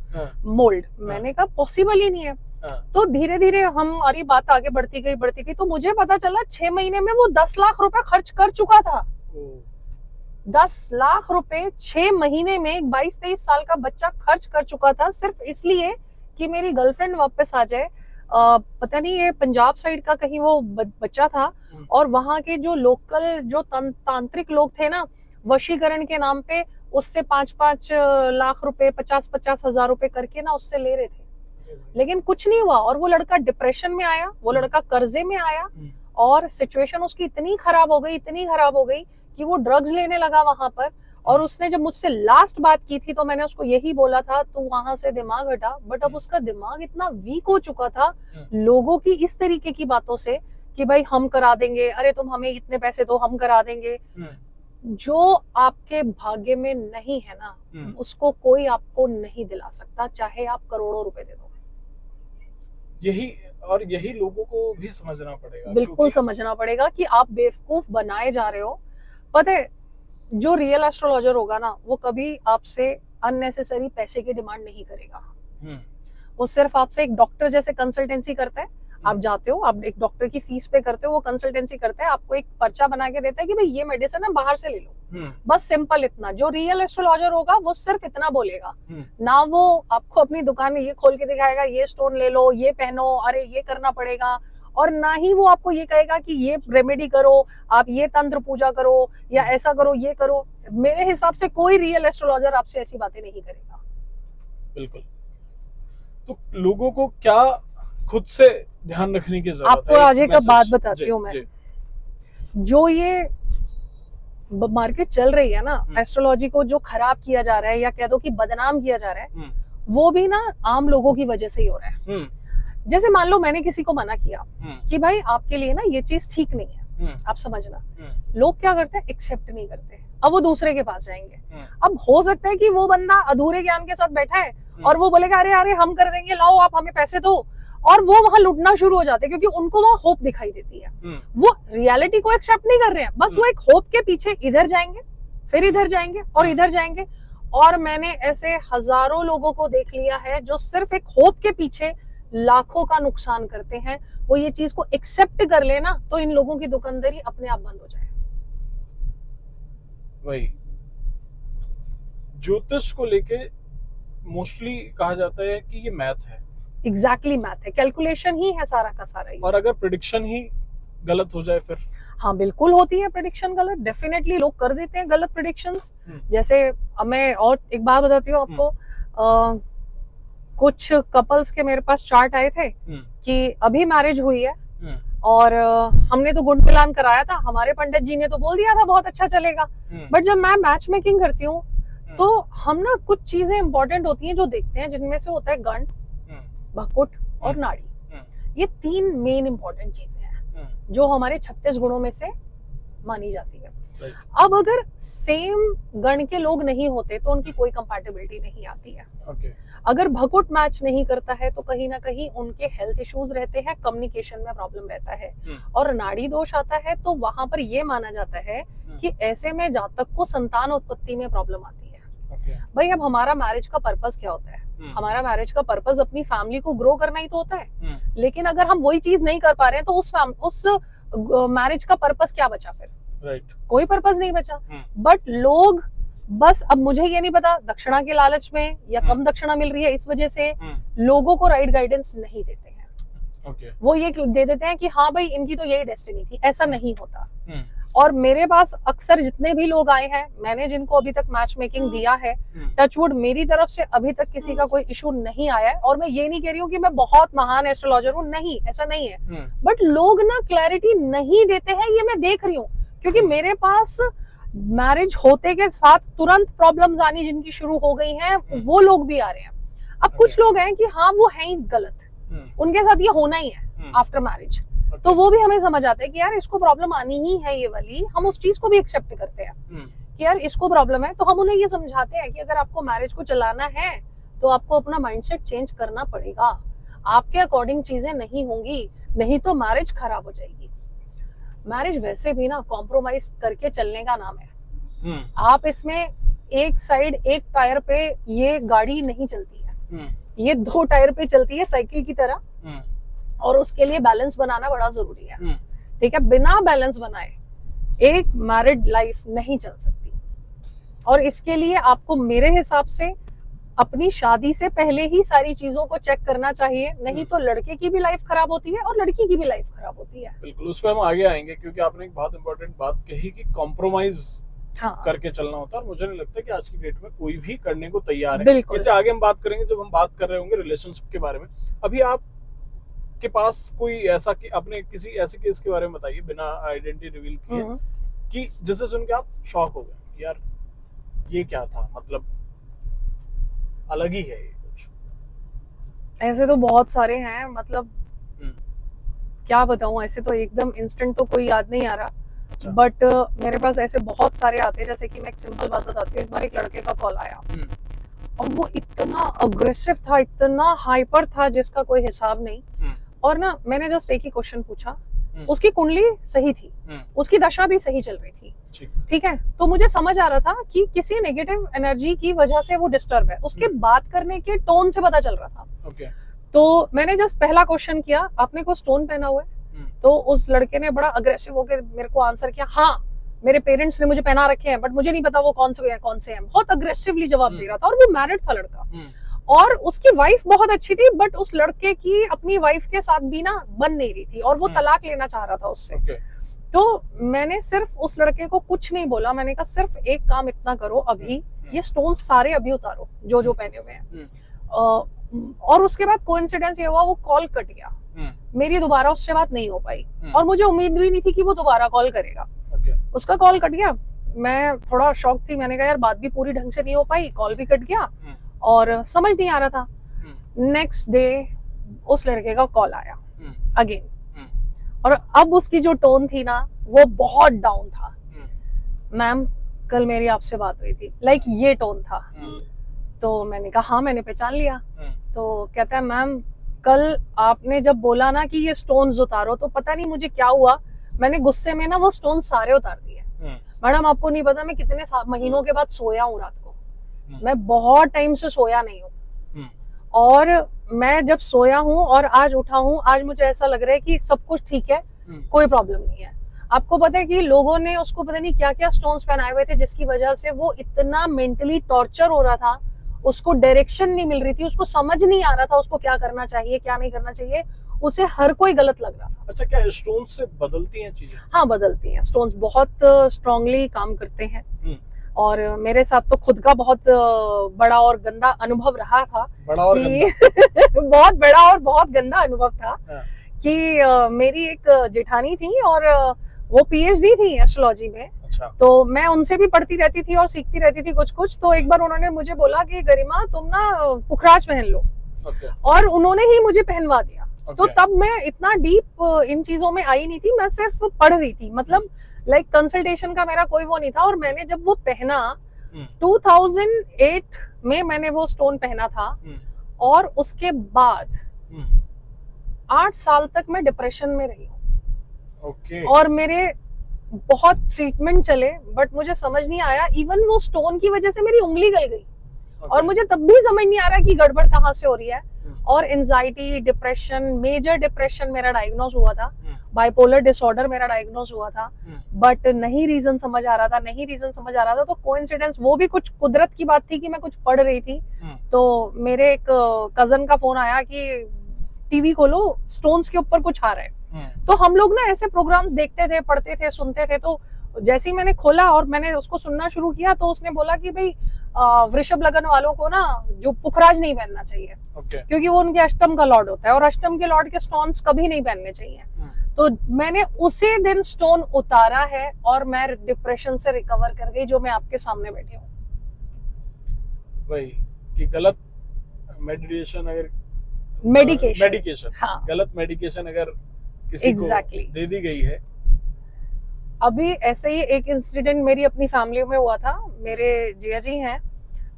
मोल्ड। मैंने कहा पॉसिबल ही नहीं है। तो धीरे धीरे हमारी बात आगे बढ़ती गई, तो मुझे पता चला 6 महीने में वो 10 लाख रुपए खर्च कर चुका था। 10 लाख रुपए 6 महीने में एक 22-23 साल का बच्चा खर्च कर चुका था, सिर्फ इसलिए कि मेरी गर्लफ्रेंड वापस आ जाए। पता नहीं ये पंजाब साइड का कहीं वो बच्चा था, और वहां के जो लोकल जो तांत्रिक लोग थे ना, वशीकरण के नाम पे उससे 5-5 लाख रुपए, 50-50 हजार रुपए करके ना उससे ले रहे थे, लेकिन कुछ नहीं हुआ। और वो लड़का डिप्रेशन में आया, वो लड़का कर्जे में आया, और सिचुएशन उसकी इतनी खराब हो गई कि वो ड्रग्स लेने लगा वहां पर। और उसने जब मुझसे लास्ट बात की थी तो मैंने उसको यही बोला था तू वहां से दिमाग हटा, बट अब उसका दिमाग इतना वीक हो चुका था लोगों की इस तरीके की बातों से कि भाई हम करा देंगे, अरे तुम हमें इतने पैसे दो हम करा देंगे। जो आपके भाग्य में नहीं है ना, उसको कोई आपको नहीं दिला सकता, चाहे आप करोड़ों रुपए दे दो। यही लोगों को भी समझना पड़ेगा, बिल्कुल समझना पड़ेगा कि आप बेवकूफ बनाए जा रहे हो। पता है, जो रियल एस्ट्रोलॉजर होगा ना, वो कभी आपसे अननेसेसरी पैसे की डिमांड नहीं करेगा। वो सिर्फ आपसे एक डॉक्टर जैसे कंसल्टेंसी करता है, आप जाते हो, आप एक डॉक्टर की फीस पे करते हो, वो कंसल्टेंसी करता है, आपको एक पर्चा बना के देता है कि भाई ये मेडिसिन है बाहर से ले लो, बस सिंपल इतना। जो रियल एस्ट्रोलॉजर होगा वो सिर्फ इतना बोलेगा, ना वो आपको अपनी दुकान में ये खोल के दिखाएगा ये स्टोन ले लो, ये पहनो, अरे ये करना पड़ेगा, और ना ही वो आपको ये कहेगा कि ये रेमेडी करो, आप ये तंत्र पूजा करो, या ऐसा करो, ये करो। मेरे हिसाब से कोई रियल एस्ट्रोलॉजर आपसे ऐसी बातें नहीं करेगा। बिल्कुल। तो लोगों को क्या खुद से ध्यान रखने की जरूरत है? आपको आज एक बात बताती हूँ मैं, जो ये मार्केट चल रही है ना, एस्ट्रोलॉजी को जो खराब किया जा रहा है या कह दो कि बदनाम किया जा रहा है, वो भी ना आम लोगों की वजह से ही हो रहा है। जैसे मान लो मैंने किसी को मना किया कि भाई आपके लिए ना ये चीज ठीक नहीं है, आप समझना, लोग क्या करते हैं, एक्सेप्ट नहीं करते, अब वो दूसरे के पास जाएंगे। अब हो सकता है कि वो बंदा अधूरे ज्ञान के साथ बैठा है और वो बोलेगा अरे अरे हम कर देंगे, लाओ आप हमें पैसे दो, और वो वहां लुटना शुरू हो जाते हैं क्योंकि उनको वहां होप दिखाई देती है। वो रियलिटी को एक्सेप्ट नहीं कर रहे हैं, बस वो एक होप के पीछे इधर जाएंगे, फिर इधर जाएंगे और इधर जाएंगे। और मैंने ऐसे हजारों लोगों को देख लिया है जो सिर्फ एक होप के पीछे लाखों का नुकसान करते हैं। वो ये चीज को एक्सेप्ट कर लेना तो इन लोगों की दुकानदारी अपने आप बंद हो जाए। वही ज्योतिष को लेके मोस्टली कहा जाता है कि ये मैथ है। एग्जैक्टली मैथ है, कैलकुलेशन ही है सारा का सारा। और अगर प्रेडिक्शन ही गलत हो जाए फिर? हाँ बिल्कुल होती है प्रेडिक्शन गलत, डेफिनेटली लोग कर देते हैं गलत प्रेडिक्शंस। जैसे अब मैं और एक बात बताती हूँ आपको, कुछ कपल्स के मेरे पास चार्ट आए थे कि अभी मैरिज हुई है और हमने तो गुड मिलान कराया था, हमारे पंडित जी ने तो बोल दिया था बहुत अच्छा चलेगा, बट जब मैं मैच मेकिंग करती हूँ तो हम ना कुछ चीजें इंपॉर्टेंट होती हैं जो देखते हैं, जिनमें से होता है गण, भकुट और नाड़ी। ये 3 मेन इंपॉर्टेंट चीजें हैं जो हमारे 36 गुणों में से मानी जाती है। अब अगर सेम गण के लोग नहीं होते तो उनकी कोई कंपैटिबिलिटी नहीं आती है। अगर भकुट मैच नहीं करता है तो कहीं ना कहीं उनके हेल्थ इश्यूज रहते हैं, कम्युनिकेशन में प्रॉब्लम रहता है। और नाड़ी दोष आता है तो वहां पर यह माना जाता है कि ऐसे में जातक को संतान उत्पत्ति में प्रॉब्लम आती है। भाई अब हमारा मैरिज का पर्पस क्या होता है? हमारा मैरिज का पर्पस अपनी फैमिली को ग्रो करना ही तो होता है। लेकिन अगर हम वही चीज नहीं कर पा रहे हैं तो उस मैरिज का पर्पस क्या बचा फिर? कोई पर्पस नहीं बचा। बट लोग बस, अब मुझे ये नहीं पता दक्षिणा के लालच में या कम दक्षिणा मिल रही है इस वजह से लोगों को राइट गाइडेंस नहीं देते हैं। वो ये दे देते हैं कि हाँ भाई इनकी तो यही डेस्टिनी थी। ऐसा नहीं होता। और मेरे पास अक्सर जितने भी लोग आए हैं, मैंने जिनको अभी तक मैच मेकिंग दिया है, टचवुड मेरी तरफ से अभी तक किसी का कोई इशू नहीं आया है। और मैं ये नहीं कह रही हूँ कि मैं बहुत महान एस्ट्रोलॉजर हूँ, नहीं, ऐसा नहीं है। बट लोग ना क्लैरिटी नहीं देते हैं, ये मैं देख रही हूँ। क्योंकि मेरे पास मैरिज होते के साथ तुरंत प्रॉब्लम्स आनी जिनकी शुरू हो गई हैं, वो लोग भी आ रहे हैं। अब कुछ लोग हैं कि हाँ वो है ही गलत, उनके साथ ये होना ही है आफ्टर मैरिज, तो वो भी हमें समझ आता है कि यार इसको प्रॉब्लम आनी ही है ये वाली। हम उस चीज को भी एक्सेप्ट करते हैं कि यार इसको प्रॉब्लम है, तो हम उन्हें ये समझाते हैं कि अगर आपको मैरिज को चलाना है तो आपको अपना माइंडसेट चेंज करना पड़ेगा। आपके अकॉर्डिंग चीजें नहीं होंगी, नहीं तो मैरिज खराब हो जाएगी। मैरिज वैसे भी ना कॉम्प्रोमाइज करके चलने का नाम है। आप इसमें एक साइड, एक टायर पे ये गाड़ी नहीं चलती है, ये 2 टायर पे चलती है साइकिल की तरह। और उसके लिए बैलेंस बनाना बड़ा जरूरी है। ठीक है, बिना बैलेंस बनाए एक मैरिड लाइफ नहीं चल सकती। और इसके लिए आपको मेरे हिसाब से अपनी शादी से पहले ही सारी चीजों को चेक करना चाहिए, नहीं तो लड़के की भी लाइफ खराब होती है और लड़की की भी लाइफ खराब होती है। बिल्कुल, उस पर हम आगे आएंगे क्योंकि आपने एक बहुत इंपॉर्टेंट बात कही कि कॉम्प्रोमाइज करके चलना होता है। मुझे नहीं लगता कि आज की डेट में कोई भी करने को तैयार है। इससे आगे हम बात करेंगे जब हम बात कर रहे होंगे रिलेशनशिप के बारे में। अभी आप के पास कोई ऐसा कि आपने किसी ऐसे केस के बारे में बताइए बिना आइडेंटिटी रिवील किए कि जिसे सुन के आप शॉक हो गए, यार ये क्या था, मतलब अलग ही है ये कुछ। ऐसे तो बहुत सारे हैं, मतलब क्या बताऊं, ऐसे तो एकदम इंस्टेंट तो कोई याद नहीं आ रहा। बट मेरे पास ऐसे बहुत सारे आते हैं। जैसे कि मैं एक सिंपल बात बताती हूँ। एक बार एक लड़के का कॉल आया और वो इतना अग्रेसिव था, इतना हाइपर था जिसका कोई हिसाब नहीं। और ना मैंने जस्ट एक ही क्वेश्चन पूछा, उसकी कुंडली सही थी, उसकी दशा भी सही चल रही थी, ठीक है, तो मुझे समझ आ रहा था कि किसी नेगेटिव एनर्जी की वजह से वो डिस्टर्ब है। उसके बात करने के टोन से पता चल रहा था। तो मैंने जस्ट पहला क्वेश्चन किया, आपने कोई स्टोन पहना हुआ है? तो उस लड़के ने बड़ा अग्रेसिव होकर मेरे को आंसर किया, हाँ मेरे पेरेंट्स ने मुझे पहना रखे हैं बट मुझे नहीं पता वो कौन से हैं। बहुत अग्रेसिवली जवाब दे रहा था। और वो मैरिड था लड़का और उसकी वाइफ बहुत अच्छी थी, बट उस लड़के की अपनी वाइफ के साथ भी ना बन नहीं रही थी और वो तलाक लेना चाह रहा था उससे। तो मैंने सिर्फ उस लड़के को कुछ नहीं बोला, मैंने कहा सिर्फ एक काम इतना करो, अभी ये स्टोन सारे अभी उतारो जो जो पहने हुए हैं। और उसके बाद कोइंसिडेंस ये हुआ, वो कॉल कट गया, मेरी दोबारा उससे बात नहीं हो पाई और मुझे उम्मीद भी नहीं थी कि वो दोबारा कॉल करेगा। उसका कॉल कट गया, मैं थोड़ा शॉक थी। मैंने कहा यार बात भी पूरी ढंग से नहीं हो पाई, कॉल भी कट गया और समझ नहीं आ रहा था। नेक्स्ट डे उस लड़के का कॉल आया अगेन, और अब उसकी जो टोन थी ना वो बहुत डाउन था। मैम कल मेरी आपसे बात हुई थी, लाइक ये टोन था। तो मैंने कहा हाँ मैंने पहचान लिया। तो कहता है मैम कल आपने जब बोला ना कि ये स्टोन्स उतारो तो पता नहीं मुझे क्या हुआ, मैंने गुस्से में ना वो स्टोन सारे उतार दिए। मैडम आपको नहीं पता मैं कितने महीनों के बाद सोया हूँ रात को, मैं बहुत टाइम से सोया नहीं हूँ, और मैं जब सोया हूँ और आज उठा हूँ, आज मुझे ऐसा लग रहा है कि सब कुछ ठीक है, कोई प्रॉब्लम नहीं है। आपको पता है कि लोगों ने उसको पता नहीं क्या क्या स्टोन्स पहनाए हुए थे जिसकी वजह से वो इतना मेंटली टॉर्चर हो रहा था, उसको डायरेक्शन नहीं मिल रही थी, उसको समझ नहीं आ रहा था उसको क्या करना चाहिए क्या नहीं करना चाहिए, उसे हर कोई गलत लग रहा था। अच्छा, क्या स्टोन से बदलती हैं चीजें? हाँ, बदलती हैं। स्टोन्स बहुत स्ट्रांगली काम करते हैं, और मेरे साथ तो खुद का बहुत बड़ा और गंदा अनुभव रहा था। बड़ा और बहुत बड़ा और बहुत गंदा अनुभव था कि मेरी एक जेठानी थी और वो पीएचडी थी एस्ट्रोलॉजी में। अच्छा। तो मैं उनसे भी पढ़ती रहती थी और सीखती रहती थी कुछ कुछ। तो एक बार उन्होंने मुझे बोला कि गरिमा तुम ना पुखराज पहन लो, और उन्होंने ही मुझे पहनवा दिया। तो तब मैं इतना डीप इन चीजों में आई नहीं थी, मैं सिर्फ पढ़ रही थी, मतलब लाइक कंसल्टेशन का मेरा कोई वो नहीं था। और मैंने जब वो पहना 2008 में मैंने वो स्टोन पहना था, और उसके बाद 8 साल तक मैं डिप्रेशन में रही हूँ। और मेरे बहुत ट्रीटमेंट चले, बट मुझे समझ नहीं आया, इवन वो स्टोन की वजह से मेरी उंगली गल गई। और मुझे तब भी समझ नहीं आ रहा कि गड़बड़ कहाँ से हो रही है। और एंजाइटी, डिप्रेशन, मेजर डिप्रेशन मेरा डायग्नोज हुआ था, बाइपोलर डिसऑर्डर मेरा डायग्नोज हुआ था, बट नहीं रीजन समझ आ रहा था। तो कोइंसिडेंस, वो भी कुछ कुदरत की बात थी कि मैं कुछ पढ़ रही थी, तो मेरे एक कजन का फोन आया कि टीवी खोलो, स्टोन्स के ऊपर कुछ आ रहा है। तो हम लोग ना ऐसे प्रोग्राम्स देखते थे, पढ़ते थे, सुनते थे। तो जैसे ही मैंने खोला और मैंने उसको सुनना शुरू किया, तो उसने बोला कि भाई वृषभ लगन वालों को ना जो पुखराज नहीं पहनना चाहिए, क्योंकि वो उनके अष्टम का लॉर्ड होता है, और अष्टम के लॉर्ड के स्टोन्स कभी नहीं पहनने चाहिए। तो मैंने उसी दिन स्टोन उतारा है, और मैं डिप्रेशन से रिकवर कर गई, जो मैं आपके सामने बैठी हूँ। वही कि गलत मेडिटेशन अगर मेडिकेशन, हाँ, गलत मेडिकेशन अगर किसी को दे दी गई है। अभी ऐसे ही एक इंसिडेंट मेरी अपनी फैमिली में हुआ था। मेरे जिया जी हैं,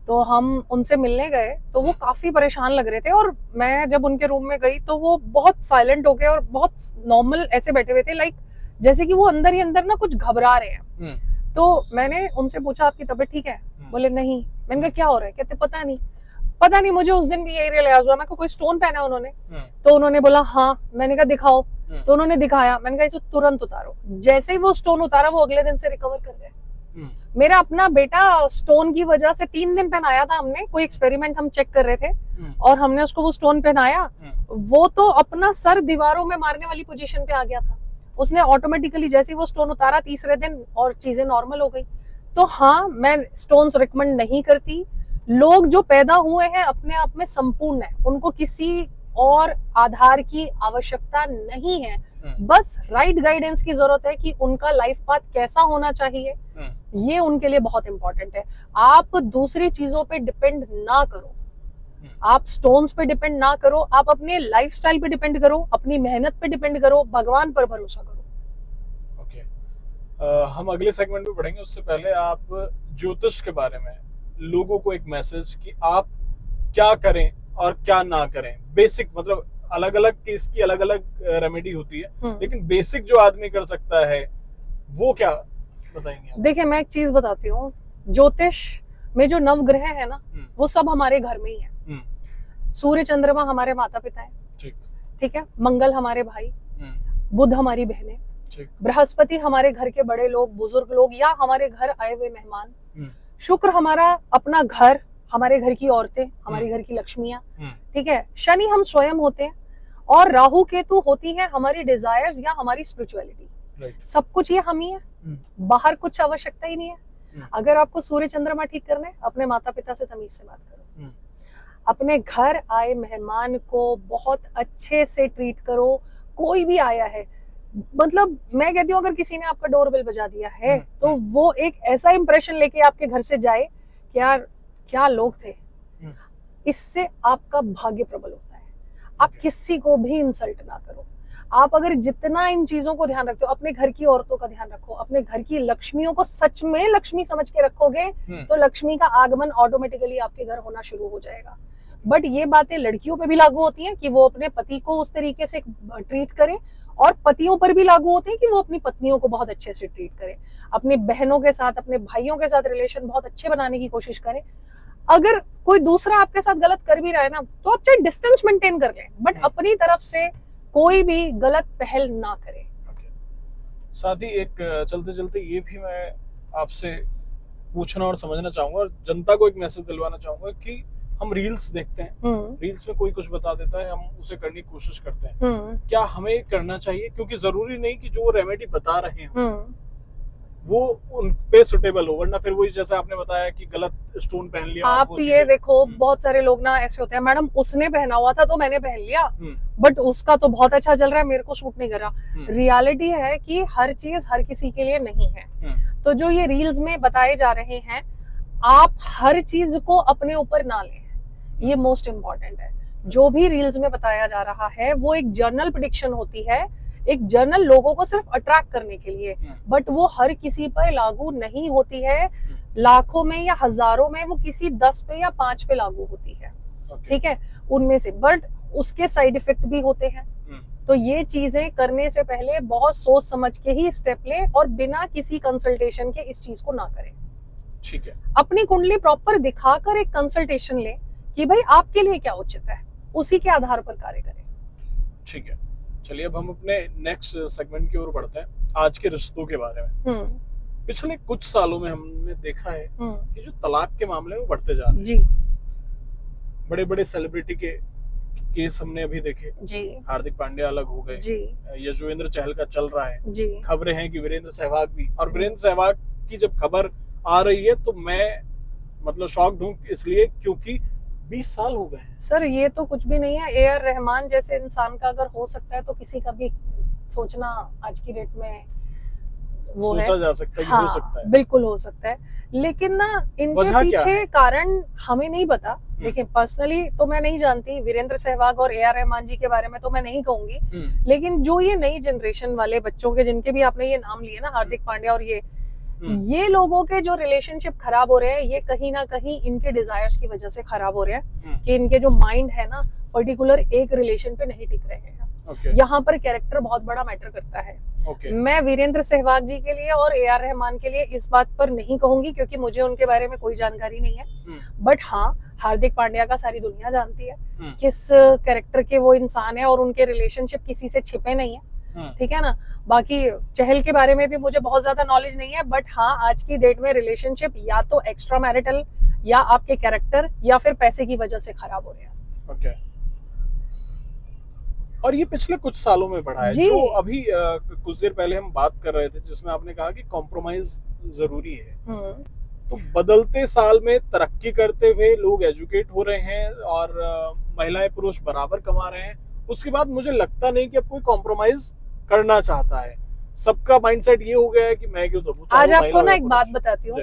तो हम उनसे मिलने गए, तो वो काफी परेशान लग रहे थे। और मैं जब उनके रूम में गई तो वो बहुत साइलेंट हो गए और बहुत नॉर्मल ऐसे बैठे हुए थे, लाइक जैसे कि वो अंदर ही अंदर ना कुछ घबरा रहे हैं। तो मैंने उनसे पूछा आपकी तबीयत ठीक है? बोले नहीं। मैंने कहा क्या हो रहा है? कहते पता नहीं, मुझे उस दिन भी यही रियलाइज हुआ। मैं कोई स्टोन पहना उन्होंने? तो उन्होंने बोला हाँ। मैंने कहा दिखाओ। तो उन्होंने दिखाया। मैंने कहा इसे तुरंत उतारो। जैसे ही वो स्टोन उतारा, वो अगले दिन से रिकवर कर गए। मेरा अपना बेटा स्टोन की वजह से 3 दिन पहनाया था हमने, कोई एक्सपेरिमेंट हम चेक कर रहे थे, और हमने उसको वो स्टोन पहनाया, वो तो अपना सर दीवारों में मारने वाली पोजीशन पे आ गया था। उसने ऑटोमेटिकली जैसे ही वो स्टोन उतारा, तीसरे दिन और चीजें नॉर्मल हो गई। तो हाँ, मैं स्टोन्स रिकमेंड नहीं करती। लोग जो पैदा हुए हैं अपने आप में संपूर्ण है, उनको किसी और आधार की आवश्यकता नहीं है। बस राइट गाइडेंस की जरूरत है कि उनका लाइफ पाथ कैसा होना चाहिए, ये उनके लिए बहुत इंपॉर्टेंट है। आप दूसरी चीजों पे डिपेंड ना करो, आप स्टोन्स पे डिपेंड ना करो, आप अपने लाइफस्टाइल पे डिपेंड करो, अपनी मेहनत पे डिपेंड करो, भगवान पर भरोसा करो। हम अगले सेगमेंट में बढ़ेंगे, उससे पहले आप ज्योतिष के बारे में लोगों को एक मैसेज कि आप क्या करें और क्या ना करें। बेसिक, मतलब अलग अलग केस की अलग अलग रेमेडी होती है, लेकिन बेसिक जो आदमी कर सकता है वो क्या बताएंगे? देखिए, मैं एक चीज बताती हूँ, ज्योतिष में जो नवग्रह है ना, वो सब हमारे घर में ही है। सूर्य चंद्रमा हमारे माता पिता है, ठीक है, मंगल हमारे भाई, बुध हमारी बहनें, बृहस्पति हमारे घर के बड़े लोग, बुजुर्ग लोग, या हमारे घर आए हुए मेहमान, शुक्र हमारा अपना घर, हमारे घर की औरतें, हमारे घर की लक्ष्मियां, ठीक है, शनि हम स्वयं होते हैं, और राहु केतु होती है हमारी डिजायर्स या हमारी स्पिरिचुअलिटी। सब कुछ ये हम ही है, बाहर कुछ आवश्यकता ही नहीं है। अगर आपको सूर्य चंद्रमा ठीक करना है, अपने माता पिता से तमीज से बात करो, अपने घर आए मेहमान को बहुत अच्छे से ट्रीट करो। कोई भी आया है, मतलब मैं कहती हूँ, अगर किसी ने आपका डोरबेल बजा दिया है, तो वो एक ऐसा इंप्रेशन लेके आपके घर से जाए कि यार क्या लोग थे। इससे आपका भाग्य प्रबल होता है। आप किसी को भी इंसल्ट ना करो। आप अगर जितना इन चीजों को ध्यान रखते हो, अपने घर की औरतों का ध्यान रखो, अपने घर की लक्ष्मियों को सच में लक्ष्मी समझ के रखोगे तो लक्ष्मी का आगमन ऑटोमेटिकली आपके घर होना शुरू हो जाएगा। बट ये बातें लड़कियों पे भी लागू होती हैं कि वो अपने पति को उस तरीके से ट्रीट करें, और पतियों पर भी लागू होते हैं कि वो अपनी पत्नियों को बहुत अच्छे से ट्रीट करें, अपनी बहनों के साथ, अपने भाइयों के साथ रिलेशन बहुत अच्छे बनाने की कोशिश करें। अगर कोई दूसरा आपके साथ गलत कर भी रहा है ना, तो आप चाहे डिस्टेंस मेंटेन कर लें, बट अपनी तरफ से कोई भी गलत पहल ना करें। साथ ही एक चलते चलते ये भी मैं आपसे पूछना और समझना चाहूंगा और जनता को एक मैसेज दिलवाना चाहूंगा कि हम रील्स देखते हैं, रील्स में कोई कुछ बता देता है, हम उसे करने की कोशिश करते हैं, क्या हमें करना चाहिए? क्योंकि जरूरी नहीं कि जो रेमेडी बता रहे हैं वो उन पे सुटेबल हो, वरना फिर वही जैसा आपने बताया कि गलत स्टोन पहन लिया। आप ये देखो, बहुत सारे लोग ना ऐसे होते हैं, मैडम उसने पहना हुआ था तो मैंने पहन लिया, बट उसका तो बहुत अच्छा चल रहा है, मेरे को सूट नहीं कर रहा। रियलिटी है कि हर चीज हर किसी के लिए नहीं है। तो जो ये रील्स में बताए जा रहे हैं, आप हर चीज को अपने ऊपर ना लें, ये मोस्ट इम्पॉर्टेंट है। जो भी रील्स में बताया जा रहा है वो एक जर्नल प्रेडिक्शन होती है, एक जर्नल लोगों को सिर्फ अट्रैक्ट करने के लिए, बट वो हर किसी पर लागू नहीं होती है। लाखों में या हजारों में वो किसी 10 पे या 5 पे लागू होती है, ठीक है, उनमें से, बट उसके साइड इफेक्ट भी होते हैं। तो ये चीजें करने से पहले बहुत सोच समझ के ही स्टेप लें और बिना किसी कंसल्टेशन के इस चीज को ना करें। ठीक है, अपनी कुंडली प्रॉपर दिखाकर एक कंसल्टेशन लें कि भाई आपके लिए क्या उचित है, उसी के आधार पर कार्य करें। ठीक है, चलिए अब हम अपने नेक्स्ट सेगमेंट की ओर बढ़ते हैं, आज के रिश्तों के बारे में। पिछले कुछ सालों में हमने देखा है कि जो तलाक के मामले में बढ़ते जा रहे हैं। जी, बड़े बड़े सेलिब्रिटी के केस हमने अभी देखे जी, हार्दिक पांड्या अलग हो गए जी, यजुवेंद्र चहल का चल रहा है जी, खबरें हैं कि वीरेंद्र सहवाग भी, और वीरेंद्र सहवाग की जब खबर आ रही है तो मैं मतलब शॉक्ड हूँ, इसलिए क्योंकि 20 साल हो गए। सर ये तो कुछ भी नहीं है। AR रहमान जैसे इंसान का अगर हो सकता है तो किसी का भी सोचना आज की डेट में वो सोचा है, जा सकता है कि हाँ, हो सकता है, बिल्कुल हो सकता है। लेकिन ना इनके पीछे कारण हमें नहीं पता। देखिए पर्सनली तो मैं नहीं जानती, वीरेंद्र सहवाग और AR रहमान जी के बारे में तो मैं नहीं कहूंगी, लेकिन जो ये नई जनरेशन वाले बच्चों के, जिनके भी आपने ये नाम लिए ना, हार्दिक पांड्या और ये लोगों के जो रिलेशनशिप खराब हो रहे हैं, ये कहीं ना कहीं इनके डिजायर्स की वजह से खराब हो रहे हैं कि इनके जो माइंड है ना, पर्टिकुलर एक रिलेशन पे नहीं टिक रहे हैं। यहाँ पर कैरेक्टर बहुत बड़ा मैटर करता है। मैं वीरेंद्र सहवाग जी के लिए और AR रहमान के लिए इस बात पर नहीं कहूंगी क्योंकि मुझे उनके बारे में कोई जानकारी नहीं है, बट हाँ, हार्दिक पांड्या का सारी दुनिया जानती है किस कैरेक्टर के वो इंसान है और उनके रिलेशनशिप किसी से छिपे नहीं है, ठीक है ना। बाकी चहल के बारे में भी मुझे बहुत ज्यादा नॉलेज नहीं है, बट हाँ, आज की डेट में रिलेशनशिप या तो एक्स्ट्रा मैरिटल या आपके कैरेक्टर या फिर पैसे की वजह से खराब हो रहे हैं। और ये पिछले कुछ सालों में बढ़ा है। जो अभी कुछ देर पहले हम बात कर रहे थे जिसमें आपने कहा कि कॉम्प्रोमाइज जरूरी है, तो बदलते साल में तरक्की करते हुए लोग एजुकेट हो रहे हैं और महिलाएं पुरुष बराबर कमा रहे हैं, उसके बाद मुझे लगता नहीं कि अब कोई कॉम्प्रोमाइज करना चाहता है। सबका माइंडसेट ये हो गया है कि मैं क्यों दबूं। आज आपको ना एक बात बताती हूँ,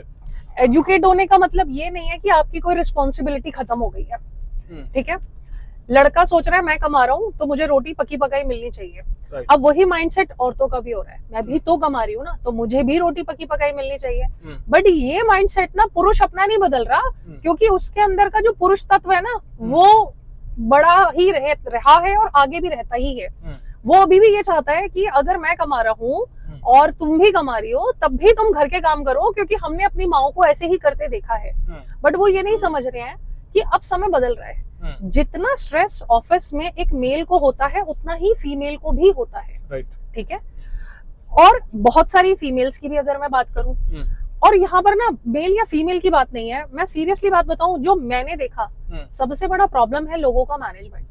एजुकेट होने का मतलब ये नहीं है कि आपकी कोई रिस्पॉन्सिबिलिटी खत्म हो गई है, ठीक है। लड़का सोच रहा है मैं कमा रहा हूँ तो मुझे रोटी पकी पकाई मिलनी चाहिए। अब वही माइंडसेट औरतों का भी हो रहा है, मैं भी तो कमा रही हूँ ना, तो मुझे भी रोटी पकी पकाई मिलनी चाहिए। बट ये माइंडसेट ना पुरुष अपना नहीं बदल रहा, क्योंकि उसके अंदर का जो पुरुष तत्व है ना, वो बड़ा ही रहा है और आगे भी रहता ही है। वो अभी भी ये चाहता है कि अगर मैं कमा रहा हूँ और तुम भी कमा रही हो, तब भी तुम घर के काम करो, क्योंकि हमने अपनी माओ को ऐसे ही करते देखा है। बट वो ये नहीं समझ रहे हैं कि अब समय बदल रहा है। जितना स्ट्रेस ऑफिस में एक मेल को होता है उतना ही फीमेल को भी होता है, ठीक है। और बहुत सारी फीमेल्स की भी अगर मैं बात करूं, और यहाँ पर ना मेल या फीमेल की बात नहीं है, मैं सीरियसली बात बताऊं, जो मैंने देखा सबसे बड़ा प्रॉब्लम है लोगों का मैनेजमेंट।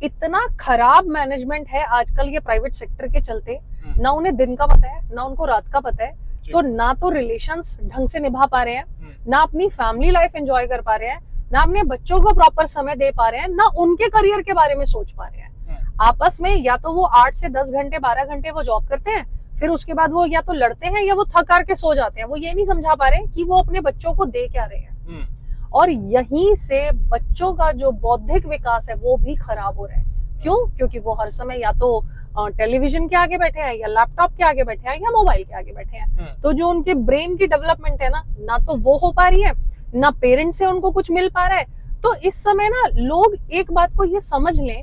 इतना खराब मैनेजमेंट है आजकल ये प्राइवेट सेक्टर के चलते, ना उन्हें दिन का पता है ना उनको रात का पता है, तो ना तो रिलेशंस ढंग से निभा पा रहे हैं, ना अपनी फैमिली लाइफ एंजॉय कर पा रहे हैं, ना अपने बच्चों को प्रॉपर समय दे पा रहे हैं, ना उनके करियर के बारे में सोच पा रहे हैं। आपस में या तो वो 8 से 10 घंटे 12 घंटे वो जॉब करते हैं, फिर उसके बाद वो या तो लड़ते हैं या वो थक हार के सो जाते हैं। वो ये नहीं समझा पा रहे कि वो अपने बच्चों को दे क्या रहे हैं, और यहीं से बच्चों का जो बौद्धिक विकास है वो भी खराब हो रहा है। क्यों? क्योंकि वो हर समय या तो टेलीविजन के आगे बैठे हैं, या लैपटॉप के आगे बैठे हैं, या मोबाइल के आगे बैठे हैं। तो जो उनके ब्रेन की डेवलपमेंट है ना तो वो हो पा रही है, ना पेरेंट्स से उनको कुछ मिल पा रहा है। तो इस समय ना लोग एक बात को ये समझ लें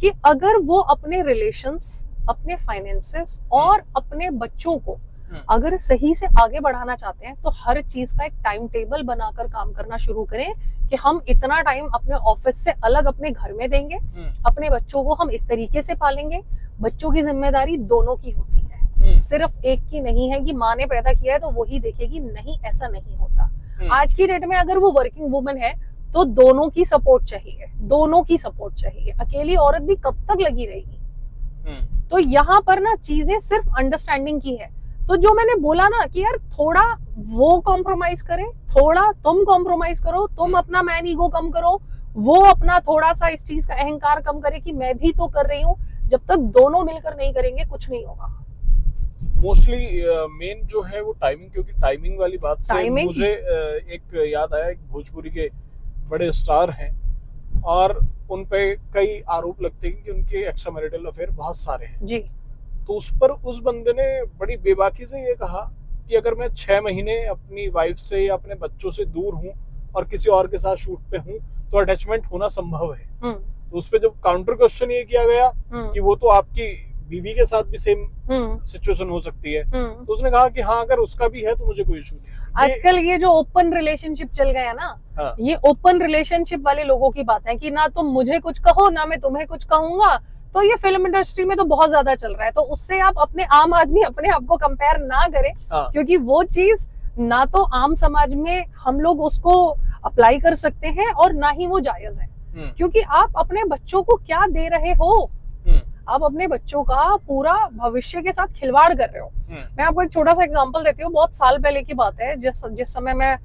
कि अगर वो अपने रिलेशंस, अपने फाइनेंसेस और अपने बच्चों को अगर सही से आगे बढ़ाना चाहते हैं तो हर चीज का एक टाइम टेबल बनाकर काम करना शुरू करें कि हम इतना टाइम अपने ऑफिस से अलग अपने घर में देंगे, अपने बच्चों को हम इस तरीके से पालेंगे। बच्चों की जिम्मेदारी दोनों की होती है, सिर्फ एक की नहीं है कि माँ ने पैदा किया है तो वही देखेगी, नहीं, ऐसा नहीं होता। आज की डेट में अगर वो वर्किंग वुमन है तो दोनों की सपोर्ट चाहिए, दोनों की सपोर्ट चाहिए। अकेली औरत भी कब तक लगी रहेगी? तो यहाँ पर ना चीजें सिर्फ अंडरस्टैंडिंग की है। तो जो मैंने बोला ना कि यार थोड़ा वो कॉम्प्रोमाइज करे, थोड़ा तुम कॉम्प्रोमाइज करो, तुम अपना मैन ईगो कम करो, वो अपना थोड़ा सा इस चीज का अहंकार कम करे कि मैं भी तो कर रही हूँ। जब तक दोनों मिलकर नहीं करेंगे कुछ नहीं होगा। मोस्टली मेन जो है वो टाइमिंग, क्योंकि टाइमिंग वाली बात से मुझे एक याद आया, एक भोजपुरी के बड़े स्टार हैं और उन पे कई आरोप लगते हैं कि उनके एक्स्ट्रा मैरिटल अफेयर बहुत सारे हैं जी। तो उस पर उस बंदे ने बड़ी बेबाकी से ये कहा कि अगर मैं 6 महीने अपनी वाइफ से या अपने बच्चों से दूर हूँ और किसी और के साथ शूट पे हूँ तो अटैचमेंट होना संभव है। तो उस पे जब काउंटर क्वेश्चन ये किया गया कि वो तो आपकी बीवी के साथ भी सेम सिचुएशन हो सकती है, तो उसने कहा कि हाँ अगर उसका भी है तो मुझे कोई इशू नहीं। आजकल ये जो ओपन रिलेशनशिप चल गया ना, हाँ। ये ओपन रिलेशनशिप वाले लोगों की बात है कि ना तुम मुझे कुछ कहो ना मैं तुम्हें कुछ कहूंगा। तो ये फिल्म इंडस्ट्री में तो बहुत ज्यादा चल रहा है। तो उससे आप अपने आम आदमी अपने आप को कंपेयर ना करें, हाँ। क्योंकि वो चीज ना तो आम समाज में हम लोग उसको अप्लाई कर सकते हैं और ना ही वो जायज है। क्योंकि आप अपने बच्चों को क्या दे रहे हो? आप अपने बच्चों का पूरा भविष्य के साथ खिलवाड़ कर रहे हो। मैं आपको एक छोटा सा एग्जांपल देती हूँ। बहुत साल पहले की बात है, जिस समय मैं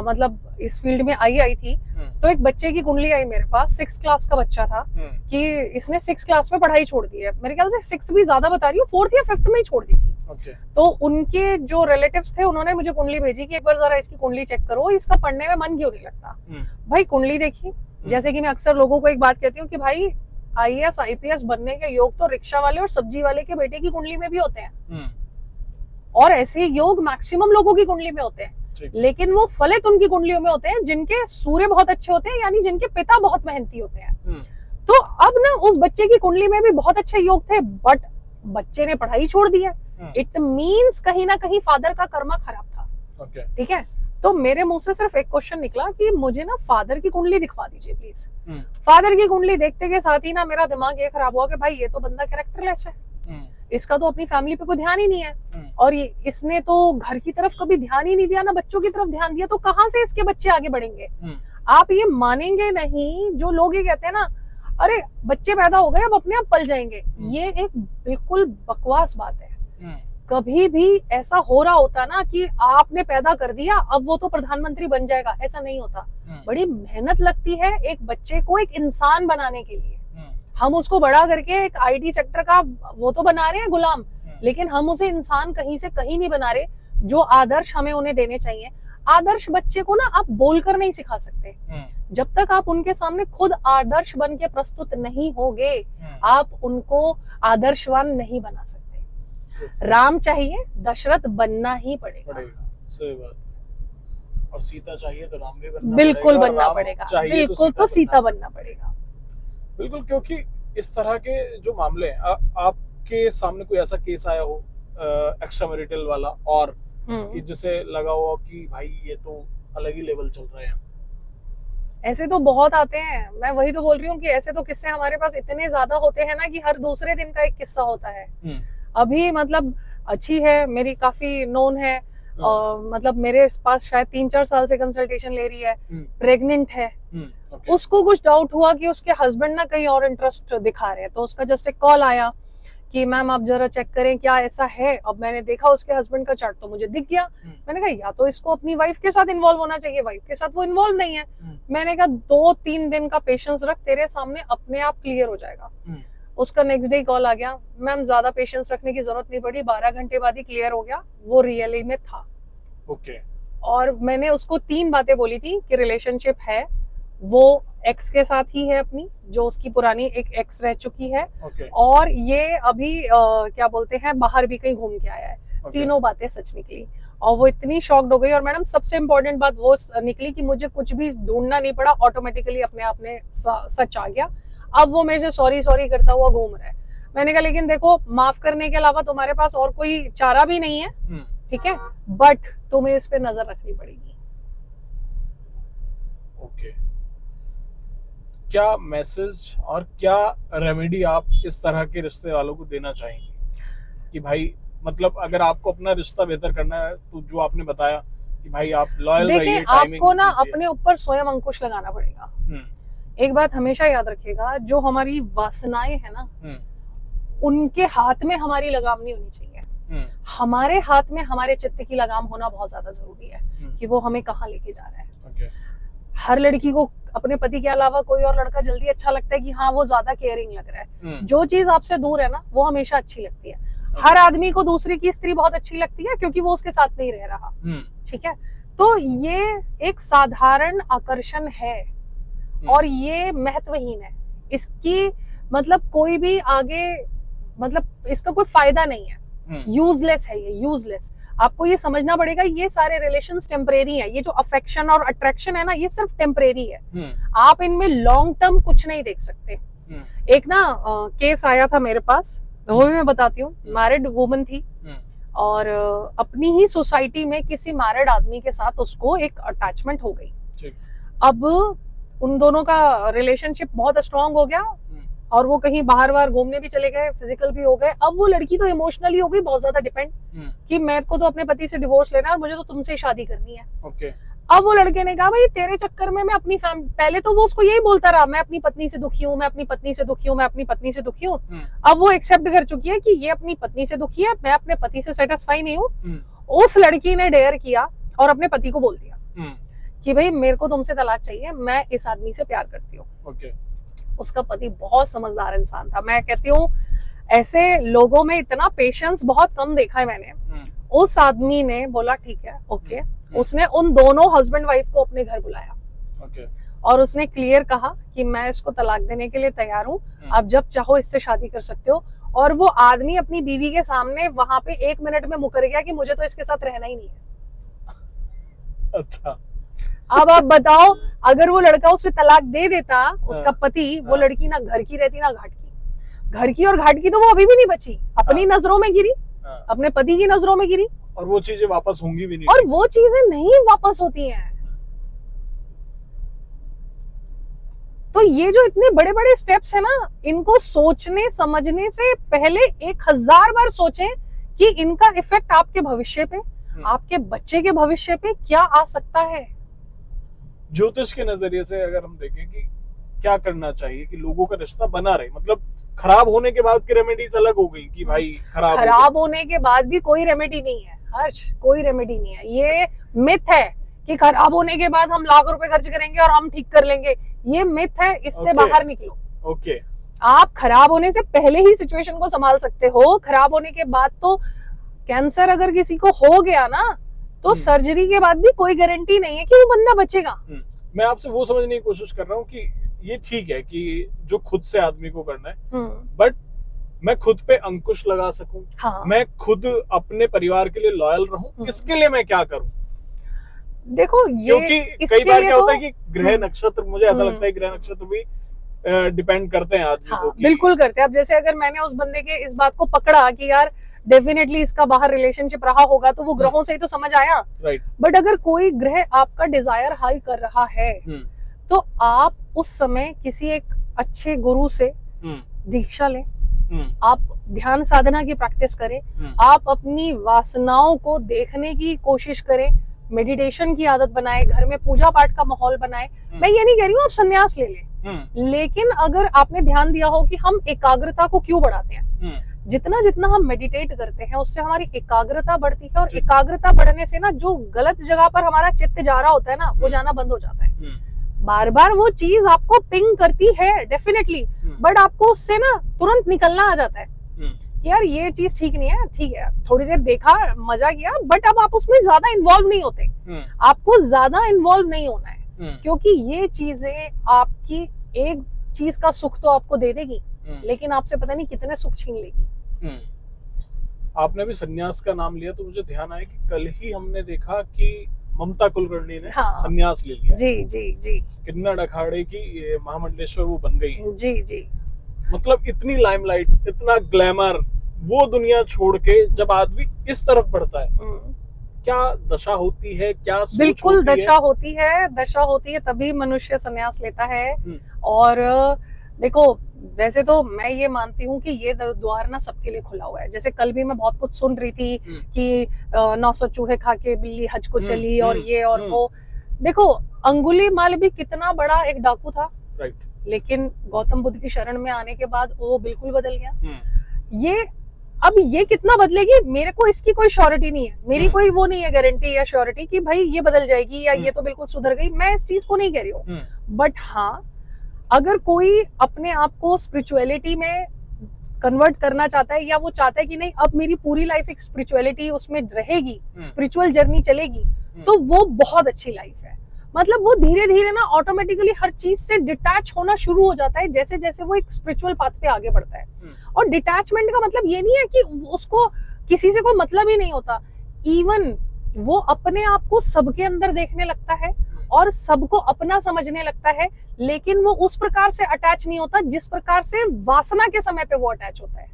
मतलब इस फील्ड में आई थी, तो एक बच्चे की कुंडली आई मेरे पास। 6th क्लास का बच्चा था कि इसने 6th क्लास में पढ़ाई छोड़ दी है। मेरे ख्याल से 6th भी ज्यादा बता रही हूँ, 4th या 5th में ही छोड़ दी थी। तो उनके जो रिलेटिव्स थे उन्होंने मुझे कुंडली भेजी कि एक बार जरा इसकी कुंडली चेक करो, इसका पढ़ने में मन क्यों नहीं लगता। भाई कुंडली देखी, जैसे कि मैं अक्सर लोगों को एक बात कहती हूँ कि भाई IAS IPS बनने के योग तो रिक्शा वाले और सब्जी वाले के बेटे की कुंडली में भी होते हैं, और ऐसे योग मैक्सिमम लोगों की कुंडली में होते हैं। लेकिन वो फलित उनकी कुंडलियों में होते हैं जिनके सूर्य बहुत अच्छे होते हैं, यानी जिनके पिता बहुत मेहनती होते हैं। तो अब ना उस बच्चे की कुंडली में भी बहुत अच्छे योग थे, बट बच्चे ने पढ़ाई छोड़ दी है। इट मीन्स कहीं ना कहीं फादर का कर्मा खराब था। ठीक है, तो मेरे मुंह से सिर्फ एक क्वेश्चन निकला कि मुझे ना फादर की कुंडली दिखवा दीजिए प्लीज। फादर की कुंडली देखते के साथ ही ना मेरा दिमाग ये खराब हुआ कि भाई ये तो बंदा कैरेक्टरलेस है, इसका तो अपनी फैमिली पे कोई ध्यान ही नहीं है, और इसने तो घर की तरफ कभी ध्यान ही नहीं दिया, ना बच्चों की तरफ ध्यान दिया, तो कहाँ से इसके बच्चे आगे बढ़ेंगे? आप ये मानेंगे नहीं, जो लोग ये कहते हैं ना अरे बच्चे पैदा हो गए अब अपने आप पल जाएंगे, ये एक बिल्कुल बकवास बात है। कभी भी ऐसा हो रहा होता ना कि आपने पैदा कर दिया अब वो तो प्रधानमंत्री बन जाएगा, ऐसा नहीं होता। बड़ी मेहनत लगती है एक बच्चे को एक इंसान बनाने के लिए। हम उसको बड़ा करके एक IT सेक्टर का वो तो बना रहे हैं गुलाम, लेकिन हम उसे इंसान कहीं से कहीं नहीं बना रहे। जो आदर्श हमें उन्हें देने चाहिए, आदर्श बच्चे को ना आप बोलकर नहीं सिखा सकते। जब तक आप उनके सामने खुद आदर्श बन के प्रस्तुत नहीं होगे, आप उनको आदर्शवान नहीं बना सकते। राम चाहिए, दशरथ बनना ही पड़ेगा। सही बात। और सीता चाहिए तो राम भी बनना बिल्कुल बनना पड़ेगा, बिल्कुल तो सीता बनना पड़ेगा। बिल्कुल, क्योंकि इस तरह के जो मामले हैं, आपके सामने कोई ऐसा केस आया हो एक्स्ट्रा मैरिटल वाला और कि जिसे लगा हो कि भाई ये तो अलग ही लेवल चल रहा है? ऐसे तो बहुत आते हैं, मैं वही तो बोल रही हूँ कि ऐसे तो किस्से हमारे पास इतने ज्यादा होते हैं ना कि हर दूसरे दिन का एक किस्सा होता है। अभी मतलब अच्छी है, मेरी काफी नोन है, और मतलब मेरे पास शायद 3-4 साल से कंसल्टेशन ले रही है, प्रेग्नेंट है। उसको कुछ डाउट हुआ कि उसके हस्बैंड ना कहीं और इंटरेस्ट दिखा रहे हैं, तो उसका जस्ट एक कॉल आया कि मैम आप जरा चेक करें क्या ऐसा है। अब मैंने देखा उसके हस्बैंड का चार्ट तो मुझे दिख गया। मैंने कहा या तो इसको अपनी वाइफ के साथ इन्वॉल्व होना चाहिए, वाइफ के साथ वो इन्वॉल्व नहीं है। मैंने कहा 2-3 दिन का पेशेंस रख, तेरे सामने अपने आप क्लियर हो जाएगा। उसका नेक्स्ट डे कॉल आ गया, मैम ज्यादा पेशेंस रखने की जरूरत नहीं पड़ी, 12 घंटे बाद ही क्लियर हो गया, वो रियली में था। ओके। और मैंने उसको 3 बातें बोली थी कि रिलेशनशिप है, वो एक्स के साथ ही है अपनी, जो उसकी पुरानी एक एक्स रह चुकी है, ओके और ये अभी क्या बोलते हैं बाहर भी कहीं घूम के आया है। ओके तीनों बातें सच निकली और वो इतनी शॉक्ड हो गई। और मैडम सबसे इम्पोर्टेंट बात वो निकली कि मुझे कुछ भी ढूंढना नहीं पड़ा, ऑटोमेटिकली अपने आप में सच आ गया। अब वो मेरे से सॉरी सॉरी करता हुआ घूम रहा है। मैंने कहा लेकिन देखो, माफ करने के अलावा तुम्हारे पास और कोई चारा भी नहीं है, ठीक है, बट तुम्हें इस पे नजर रखनी पड़ेगी। ओके, क्या मैसेज और क्या रेमेडी आप इस तरह के रिश्ते वालों को देना चाहेंगे कि भाई मतलब अगर आपको अपना रिश्ता बेहतर करना है तो जो आपने बताया कि भाई आप लॉयल रहिए, देखिए टाइमिंग आपको ना दीजिए। अपने ऊपर स्वयं अंकुश लगाना पड़ेगा। एक बात हमेशा याद रखिएगा, जो हमारी वासनाएं है ना, उनके हाथ में हमारी लगाम नहीं होनी चाहिए। हमारे हाथ में हमारे चित्त की लगाम होना बहुत ज्यादा जरूरी है कि वो हमें कहाँ लेके जा रहा है। ओके, हर लड़की को अपने पति के अलावा कोई और लड़का जल्दी अच्छा लगता है कि हाँ वो ज्यादा केयरिंग लग रहा है। जो चीज आपसे दूर है ना वो हमेशा अच्छी लगती है। हर आदमी को दूसरी की स्त्री बहुत अच्छी लगती है क्योंकि वो उसके साथ नहीं रह रहा, ठीक है। तो ये एक साधारण आकर्षण है और ये महत्वहीन है। इसकी मतलब कोई भी आगे मतलब इसका कोई फायदा नहीं है, यूजलेस है ये, यूजलेस। आपको ये समझना पड़ेगा ये सारे रिलेशंस टेम्परेरी हैं। ये जो अफेक्शन और अट्रैक्शन है ना, ये सिर्फ टेम्परेरी है। आप इनमें लॉन्ग टर्म कुछ नहीं देख सकते। एक ना केस आया था मेरे पास, वो भी मैं बताती हूँ। मैरिड वुमन थी और अपनी ही सोसाइटी में किसी मैरिड आदमी के साथ उसको एक अटैचमेंट हो गई। अब उन दोनों का रिलेशनशिप बहुत स्ट्रांग हो गया और वो कहीं बाहर बाहर घूमने भी चले गए, फिजिकल भी हो गए। अब वो लड़की तो इमोशनली हो गई बहुत ज्यादा डिपेंड कि मेरे को तो अपने पति से डिवोर्स लेना है और मुझे तो तुमसे ही शादी करनी है। ओके। अब वो लड़के ने कहा भाई तेरे चक्कर में मैं अपनी पहले तो वो उसको यही बोलता रहा, मैं अपनी पत्नी से दुखी हूँ, मैं अपनी पत्नी से दुखी हूँ, मैं अपनी पत्नी से दुखी हूँ। अब वो एक्सेप्ट कर चुकी है कि ये अपनी पत्नी से दुखी है, मैं अपने पति से सेटिस्फाई नहीं हूँ। उस लड़की ने डेयर किया और अपने पति को बोल दिया कि भाई मेरे को तुमसे तलाक चाहिए, मैं इस आदमी से प्यार करती हूँ। ओके। उसका पति बहुत समझदार इंसान था। मैं कहती हूँ ऐसे लोगों में इतना पेशेंस बहुत कम देखा है मैंने। उस आदमी ने बोला ठीक है, ओके। उसने उन दोनों हस्बैंड वाइफ को अपने घर बुलाया। ओके। और उसने क्लियर कहा कि मैं इसको तलाक देने के लिए तैयार हूँ, आप जब चाहो इससे शादी कर सकते हो। और वो आदमी अपनी बीवी के सामने वहां पे 1 मिनट में मुकर गया कि मुझे तो इसके साथ रहना ही नहीं है। अच्छा। अब आप बताओ, अगर वो लड़का उसे तलाक दे देता, उसका पति, वो लड़की ना घर की रहती ना घाट की। घर की और घाट की तो वो अभी भी नहीं बची, अपनी नजरों में गिरी, अपने पति की नजरों में गिरी। और वो चीजें वापस होंगी भी नहीं, और वो चीजें नहीं वापस होती हैं। तो ये जो इतने बड़े बड़े स्टेप्स है ना, इनको सोचने समझने से पहले 1000 बार सोचें कि इनका इफेक्ट आपके भविष्य पे, आपके बच्चे के भविष्य पे क्या आ सकता है। ज्योतिष के नजरिए से अगर हम देखें कि क्या करना चाहिए कि लोगों का रिश्ता बना रहे, मतलब खराब होने के बाद की रेमेडीज अलग हो गई कि भाई खराब होने के बाद भी कोई रेमेडी नहीं है हर्ष, कोई रेमेडी नहीं है। ये मिथ है कि खराब होने के बाद हम लाख रुपए खर्च करेंगे और हम ठीक कर लेंगे। ये मिथ है, इससे बाहर निकलो। ओके। आप खराब होने से पहले ही सिचुएशन को संभाल सकते हो। खराब होने के बाद तो कैंसर अगर किसी को हो गया ना, तो सर्जरी के बाद भी कोई गारंटी नहीं है कि वो बंदा बचेगा। मैं आपसे वो समझने की कोशिश कर रहा हूँ कि ये ठीक है कि जो खुद से आदमी को करना है, बट मैं खुद पे अंकुश लगा सकूं, हाँ। मैं खुद अपने परिवार के लिए लॉयल रहूं, इसके लिए मैं क्या करूं? देखो ये क्योंकि कई बार क्या होता है कि ग्रह नक्षत्र, मुझे ऐसा लगता है ग्रह नक्षत्र भी डिपेंड करते हैं आदमी को। बिल्कुल करते हैं। अब जैसे अगर मैंने उस बंदे के इस बात को पकड़ा कि यार डेफिनेटली इसका बाहर रिलेशनशिप रहा होगा, तो वो ग्रहों से ही तो समझ आया, राइट। बट अगर कोई ग्रह आपका डिजायर हाई कर रहा है तो आप उस समय किसी एक अच्छे गुरु से दीक्षा लें, आप ध्यान साधना की प्रैक्टिस करें, आप अपनी वासनाओं को देखने की कोशिश करें, मेडिटेशन की आदत बनाएं, घर में पूजा पाठ का माहौल बनाएं। मैं ये नहीं कह रही हूँ आप संन्यास ले लें, लेकिन अगर आपने ध्यान दिया हो कि हम एकाग्रता को क्यों बढ़ाते हैं, जितना जितना हम मेडिटेट करते हैं उससे हमारी एकाग्रता बढ़ती है, और एकाग्रता बढ़ने से ना जो गलत जगह पर हमारा चित्त जा रहा होता है ना, वो जाना बंद हो जाता है। बार बार वो चीज आपको पिंग करती है डेफिनेटली, बट आपको उससे ना तुरंत निकलना आ जाता है यार ये चीज ठीक नहीं है। ठीक है, थोड़ी देर देखा, मजा किया, बट अब आप उसमें ज्यादा इन्वॉल्व नहीं होते। आपको ज्यादा इन्वॉल्व नहीं होना है। क्योंकि ये चीजें आपकी एक चीज का सुख तो आपको दे देगी, लेकिन आपसे पता नहीं कितने सुख छीन लेगी। आपने भी संन्यास का नाम लिया तो मुझे ध्यान आया कि कल ही हमने देखा कि ममता कुलकर्णी ने संन्यास ले लिया। जी जी जी। किन्नड़ अखाड़े की महामंडलेश्वर वो बन गई है। जी जी। मतलब इतनी लाइमलाइट, इतना ग्लैमर, वो दुनिया छोड़ के जब आदमी इस तरफ बढ़ता है, क्या दशा होती है, क्या सोच बिल्कुल होती दशा होती है, दशा होती है, तभी मनुष्य संन्यास लेता है। और देखो, वैसे तो मैं ये मानती हूँ कि ये द्वार ना सबके लिए खुला हुआ है। जैसे कल भी मैं बहुत कुछ सुन रही थी कि 900 चूहे खा के बिल्ली हज को चली और ये और वो। देखो, अंगुलीमाल भी कितना बड़ा एक डाकू था, राइट, लेकिन गौतम बुद्ध की शरण में आने के बाद वो बिल्कुल बदल गया। ये अब ये कितना बदलेगी, मेरे को इसकी कोई श्योरिटी नहीं है, मेरी कोई वो नहीं है गारंटी या श्योरिटी कि भाई ये बदल जाएगी या ये तो बिल्कुल सुधर गई। मैं इस चीज को नहीं कह रही हूँ, बट हाँ, अगर कोई अपने आप को स्पिरिचुअलिटी में कन्वर्ट करना चाहता है या वो चाहता है कि नहीं अब मेरी पूरी लाइफ एक स्पिरिचुअलिटी उसमें रहेगी, स्पिरिचुअल जर्नी चलेगी, तो वो बहुत अच्छी लाइफ है। मतलब वो धीरे धीरे ना ऑटोमेटिकली हर चीज से डिटैच होना शुरू हो जाता है जैसे जैसे वो एक स्पिरिचुअल पाथ पे आगे बढ़ता है। और डिटैचमेंट का मतलब ये नहीं है कि उसको किसी से कोई मतलब ही नहीं होता। इवन वो अपने आप को सबके अंदर देखने लगता है और सबको अपना समझने लगता है, लेकिन वो उस प्रकार से अटैच नहीं होता जिस प्रकार से वासना के समय पे वो अटैच होता है।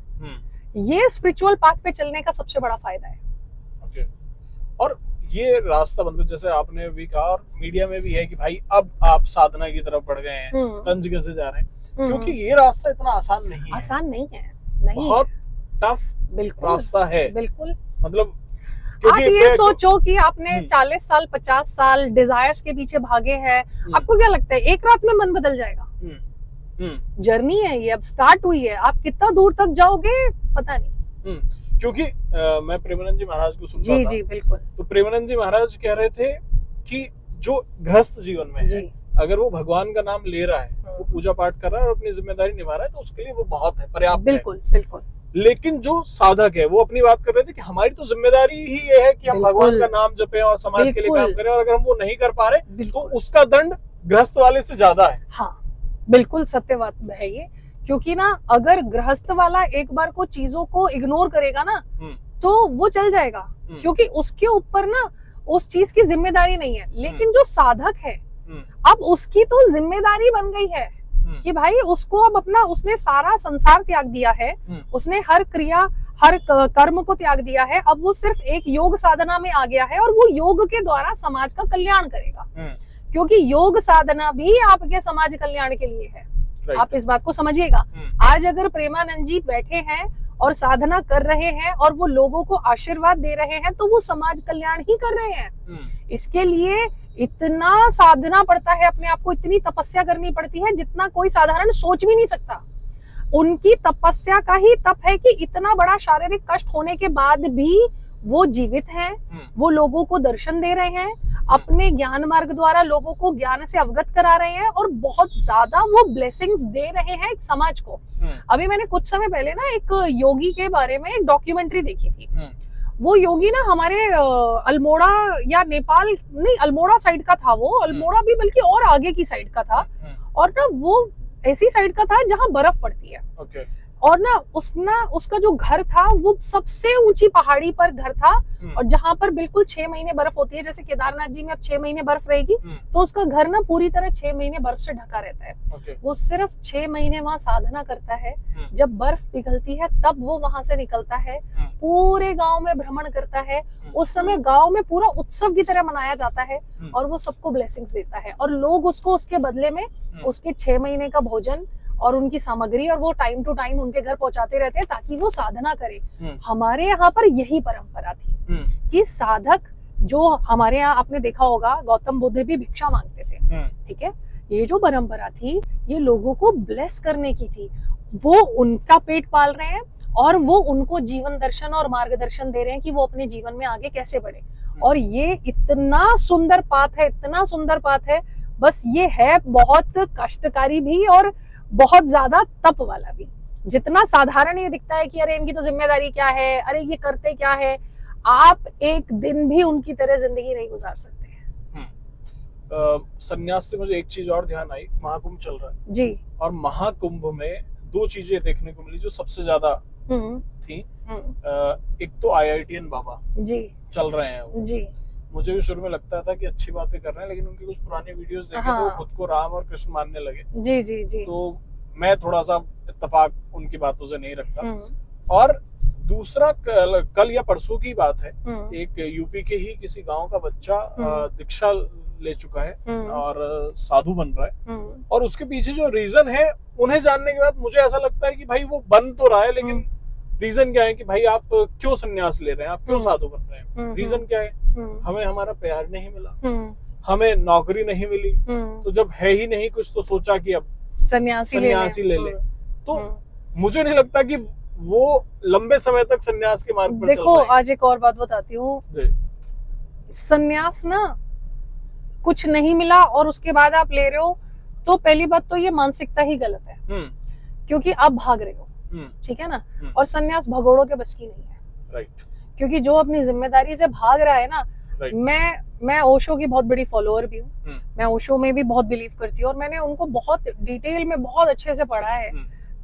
ये स्पिरिचुअल पाथ पे चलने का सबसे बड़ा फायदा है। ओके। और ये रास्ता मतलब जैसे आपने भी कहा और मीडिया में भी है कि भाई अब आप साधना की तरफ बढ़ गए हैं, तंज कैसे जा रहे हैं, क्योंकि ये रास्ता इतना आसान नहीं है। आसान नहीं है, नहीं, बहुत टफ बिल्कुल रास्ता है। बिल्कुल। मतलब आप ये सोचो कि आपने 40 साल 50 साल डिजायर्स के पीछे भागे हैं, आपको क्या लगता है एक रात में मन बदल जाएगा? जर्नी है ये, अब स्टार्ट हुई है, आप कितना दूर तक जाओगे पता नहीं। क्योंकि मैं प्रेमानंद जी महाराज को सुनता था। जी बिल्कुल। तो प्रेमानंद जी महाराज कह रहे थे कि जो गृहस्थ जीवन में है, अगर वो भगवान का नाम ले रहा है, वो पूजा पाठ कर रहा है और अपनी जिम्मेदारी निभा रहा है, तो उसके लिए वो बहुत है, पर्याप्त है। बिल्कुल बिल्कुल। लेकिन जो साधक है वो अपनी बात कर रहे थे कि हमारी तो जिम्मेदारी ही ये है कि हम भगवान का नाम जपें और समाज के लिए काम करें, और अगर हम वो नहीं कर पा रहे तो उसका दंड गृहस्थ वाले से ज्यादा है। हाँ, बिल्कुल सत्य बात है ये। क्योंकि ना अगर गृहस्थ वाला एक बार को चीजों को इग्नोर करेगा ना तो वो चल जाएगा, क्योंकि उसके ऊपर ना उस चीज की जिम्मेदारी नहीं है। लेकिन जो साधक है अब उसकी तो जिम्मेदारी बन गई है कि भाई उसको अब अपना, उसने सारा संसार त्याग दिया है, उसने हर क्रिया हर कर्म को त्याग दिया है, अब वो सिर्फ एक योग साधना में आ गया है और वो योग के द्वारा समाज का कल्याण करेगा। क्योंकि योग साधना भी आपके समाज कल्याण के लिए है। आप इस बात को समझिएगा। आज अगर प्रेमानंद जी बैठे हैं और साधना कर रहे हैं और वो लोगों को आशीर्वाद दे रहे हैं, तो वो समाज कल्याण ही कर रहे हैं। इसके लिए इतना साधना पड़ता है, अपने आप को इतनी तपस्या करनी पड़ती है जितना कोई साधारण सोच भी नहीं सकता। उनकी तपस्या का ही तप है कि इतना बड़ा शारीरिक कष्ट होने के बाद भी वो जीवित हैं, वो लोगों को दर्शन दे रहे हैं, अपने ज्ञान मार्ग द्वारा लोगों को ज्ञान से अवगत करा रहे हैं और बहुत ज्यादा वो ब्लेसिंग्स दे रहे हैं एक समाज को। अभी मैंने कुछ समय पहले ना एक योगी के बारे में एक डॉक्यूमेंट्री देखी थी। वो योगी ना हमारे अल्मोड़ा या नेपाल नहीं, अल्मोड़ा साइड का था वो, अल्मोड़ा भी बल्कि और आगे की साइड का था, और ना वो ऐसी साइड का था जहाँ बर्फ पड़ती है। और ना उसका जो घर था वो सबसे ऊंची पहाड़ी पर घर था, और जहां पर बिल्कुल 6 महीने बर्फ होती है। जैसे केदारनाथ जी में अब 6 महीने बर्फ रहेगी, तो उसका घर ना पूरी तरह 6 महीने बर्फ से ढका रहता है। वो सिर्फ 6 महीने वहां साधना करता है। जब बर्फ पिघलती है तब वो वहां से निकलता है, पूरे गांव में भ्रमण करता है। उस समय गांव में पूरा उत्सव की तरह मनाया जाता है और वो सबको ब्लेसिंग्स देता है, और लोग उसको उसके बदले में उसके 6 महीने का भोजन और उनकी सामग्री और वो टाइम टू टाइम उनके घर पहुंचाते रहते हैं ताकि वो साधना करे। हमारे यहाँ पर यही परंपरा थी कि साधक, जो हमारे यहाँ आपने देखा होगा गौतम बुद्ध भी भिक्षा मांगते थे, ठीक है, ये जो परंपरा थी ये लोगों को ब्लेस करने की थी। वो उनका पेट पाल रहे हैं और वो उनको जीवन दर्शन और मार्गदर्शन दे रहे हैं कि वो अपने जीवन में आगे कैसे बढ़े। और ये इतना सुंदर पाथ है, इतना सुंदर पाथ है, बस ये है बहुत कष्टकारी भी और बहुत ज्यादा तप वाला भी। जितना साधारण ये दिखता है कि अरे इनकी तो जिम्मेदारी क्या है, अरे ये करते क्या है, आप एक दिन भी उनकी तरह जिंदगी नहीं गुजार सकते। संन्यास से मुझे एक चीज और ध्यान आई, महाकुंभ चल रहा है जी। और महाकुंभ में दो चीजें देखने को मिली जो सबसे ज्यादा थी। एक तो IITian बाबा जी चल रहे हैं वो। जी। मुझे भी शुरू में लगता था कि अच्छी बातें कर रहे हैं, लेकिन उनकी कुछ पुरानी वीडियोस देखे तो वो खुद को राम और कृष्ण मानने लगे। जी जी जी। तो मैं थोड़ा सा इत्तेफाक उनकी बातों से नहीं रखता। और दूसरा कल या परसों की बात है, एक यूपी के ही किसी गांव का बच्चा दीक्षा ले चुका है और साधु बन रहा है। और उसके पीछे जो रीजन है उन्हें जानने के बाद मुझे ऐसा लगता है कि भाई वो बन तो रहा है, लेकिन रीजन क्या है कि भाई आप क्यों संन्यास ले रहे हैं, आप क्यों साधु बन रहे हैं? रीजन क्या है? हमें हमारा प्यार नहीं मिला, हमें नौकरी नहीं मिली, तो जब है ही नहीं कुछ तो सोचा कि अब सन्यासी ले ले। तो मुझे नहीं लगता कि वो लंबे समय तक सन्यास के मार्ग पर देखो, आज एक और बात बताती हूँ। सन्यास ना कुछ नहीं मिला और उसके बाद आप ले रहे हो, तो पहली बात तो ये मानसिकता ही गलत है, क्योंकि आप भाग रहे हो, ठीक है ना। और सन्यास भगोड़ों के बस की नहीं है, राइट। क्योंकि जो अपनी जिम्मेदारी से भाग रहा है ना, मैं ओशो की बहुत बड़ी फॉलोअर भी हूँ, मैं ओशो में भी बहुत बिलीव करती हूँ और मैंने उनको बहुत डिटेल में बहुत अच्छे से पढ़ा है।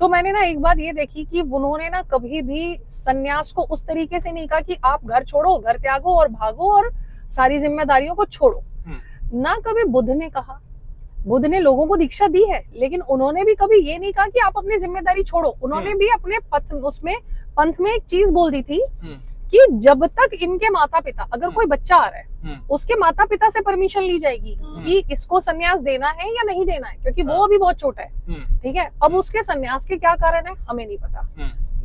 तो मैंने ना एक बात ये देखी कि उन्होंने ना कभी भी सन्यास को उस तरीके से नहीं कहा कि आप घर छोड़ो, घर त्यागो और भागो और सारी जिम्मेदारियों को छोड़ो। ना कभी बुद्ध ने कहा, बुद्ध ने लोगों को दीक्षा दी है, लेकिन उन्होंने भी कभी ये नहीं कहा कि आप अपनी जिम्मेदारी छोड़ो। उन्होंने भी अपने पंथ में एक चीज बोल दी थी कि जब तक इनके माता पिता, अगर कोई बच्चा आ रहा है, उसके माता पिता से परमिशन ली जाएगी कि इसको सन्यास देना है या नहीं देना है, क्योंकि वो अभी बहुत छोटा है, ठीक है। अब उसके सन्यास के क्या कारण है हमें नहीं पता,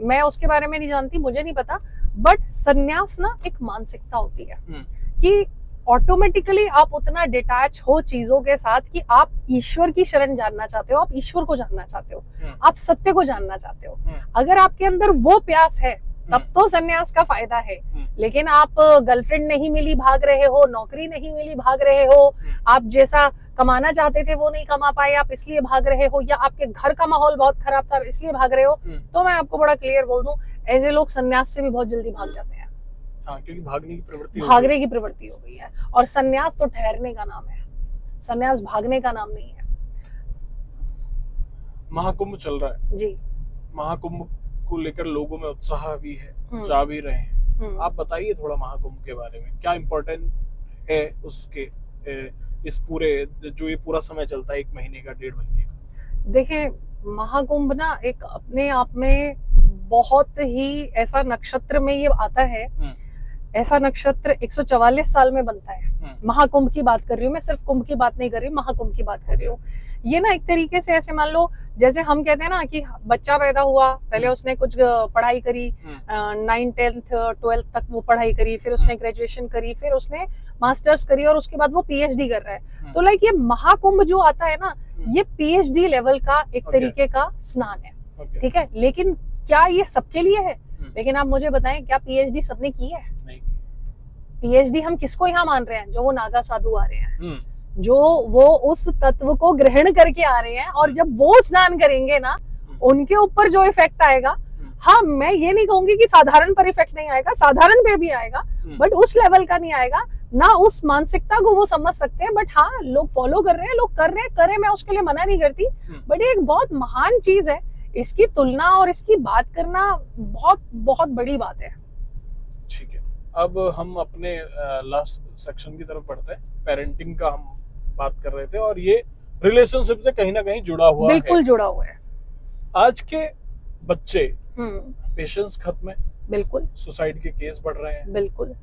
मैं उसके बारे में नहीं जानती, मुझे नहीं पता। बट सन्यास ना एक मानसिकता होती है कि ऑटोमेटिकली आप उतना डिटैच हो चीजों के साथ कि आप ईश्वर की शरण जानना चाहते हो, आप ईश्वर को जानना चाहते हो, आप सत्य को जानना चाहते हो। अगर आपके अंदर वो प्यास है तब तो सन्यास का फायदा है। लेकिन आप गर्लफ्रेंड नहीं मिली भाग रहे हो, नौकरी नहीं मिली भाग रहे हो, आप जैसा कमाना चाहते थे वो नहीं कमा पाए आप इसलिए भाग रहे हो, या आपके घर का माहौल बहुत खराब था इसलिए भाग रहे हो, तो मैं आपको बड़ा क्लियर बोल दूं, ऐसे लोग सन्यास से भी बहुत जल्दी भाग जाते हैं। हाँ, क्योंकि भागने की प्रवृत्ति हो गई है। और सन्यास तो ठहरने का नाम है, सन्यास भागने का नाम नहीं है। महाकुंभ चल रहा है जी, महाकुंभ को लेकर लोगों में उत्साह भी है, जा भी रहे हैं। आप बताइए थोड़ा महाकुंभ के बारे में, क्या इम्पोर्टेंट है उसके, इस पूरे जो ये पूरा समय चलता है, 1 महीने का, 1.5 महीने का? देखिए, महाकुंभ ना एक अपने आप में बहुत ही ऐसा नक्षत्र में ये आता है, ऐसा नक्षत्र 144 साल में बनता है। महाकुंभ की बात कर रही हूँ मैं, सिर्फ कुंभ की बात नहीं कर रही, महाकुंभ की बात कर रही हूँ। ये ना एक तरीके से ऐसे मान लो, जैसे हम कहते हैं ना कि बच्चा पैदा हुआ, पहले उसने कुछ पढ़ाई करी, 9th 10th 12th तक वो पढ़ाई करी, फिर उसने ग्रेजुएशन करी, फिर उसने मास्टर्स करी और उसके बाद वो PhD कर रहा है। तो लाइक ये महाकुंभ जो आता है ना, ये PhD लेवल का एक तरीके का स्नान है, ठीक है। लेकिन क्या ये सबके लिए है? लेकिन आप मुझे बताएं, क्या PhD सबने की है? नहीं। PhD हम किसको यहाँ मान रहे हैं? जो वो नागा साधु आ रहे हैं, जो वो उस तत्व को ग्रहण करके आ रहे हैं, और जब वो स्नान करेंगे ना, उनके ऊपर जो इफेक्ट आएगा, हाँ, मैं ये नहीं कहूंगी कि साधारण पर इफेक्ट नहीं आएगा, साधारण पे भी आएगा, बट उस लेवल का नहीं आएगा ना, उस मानसिकता को वो समझ सकते हैं। बट हाँ, लोग फॉलो कर रहे हैं, लोग कर रहे हैं, करें, मैं उसके लिए मना नहीं करती, बट ये एक बहुत महान चीज है। इसकी तुलना और इसकी बात करना बहुत बहुत बड़ी बात है। ठीक है, अब हम अपने लास्ट सेक्शन की तरफ बढ़ते हैं। पेरेंटिंग का हम बात कर रहे थे, और ये रिलेशनशिप से कहीं ना कहीं जुड़ा हुआ है, बिल्कुल जुड़ा हुआ है। आज के बच्चे पेशेंस खत्म है, बिल्कुल, सुसाइड के केस बढ़ रहे हैं, बिल्कुल,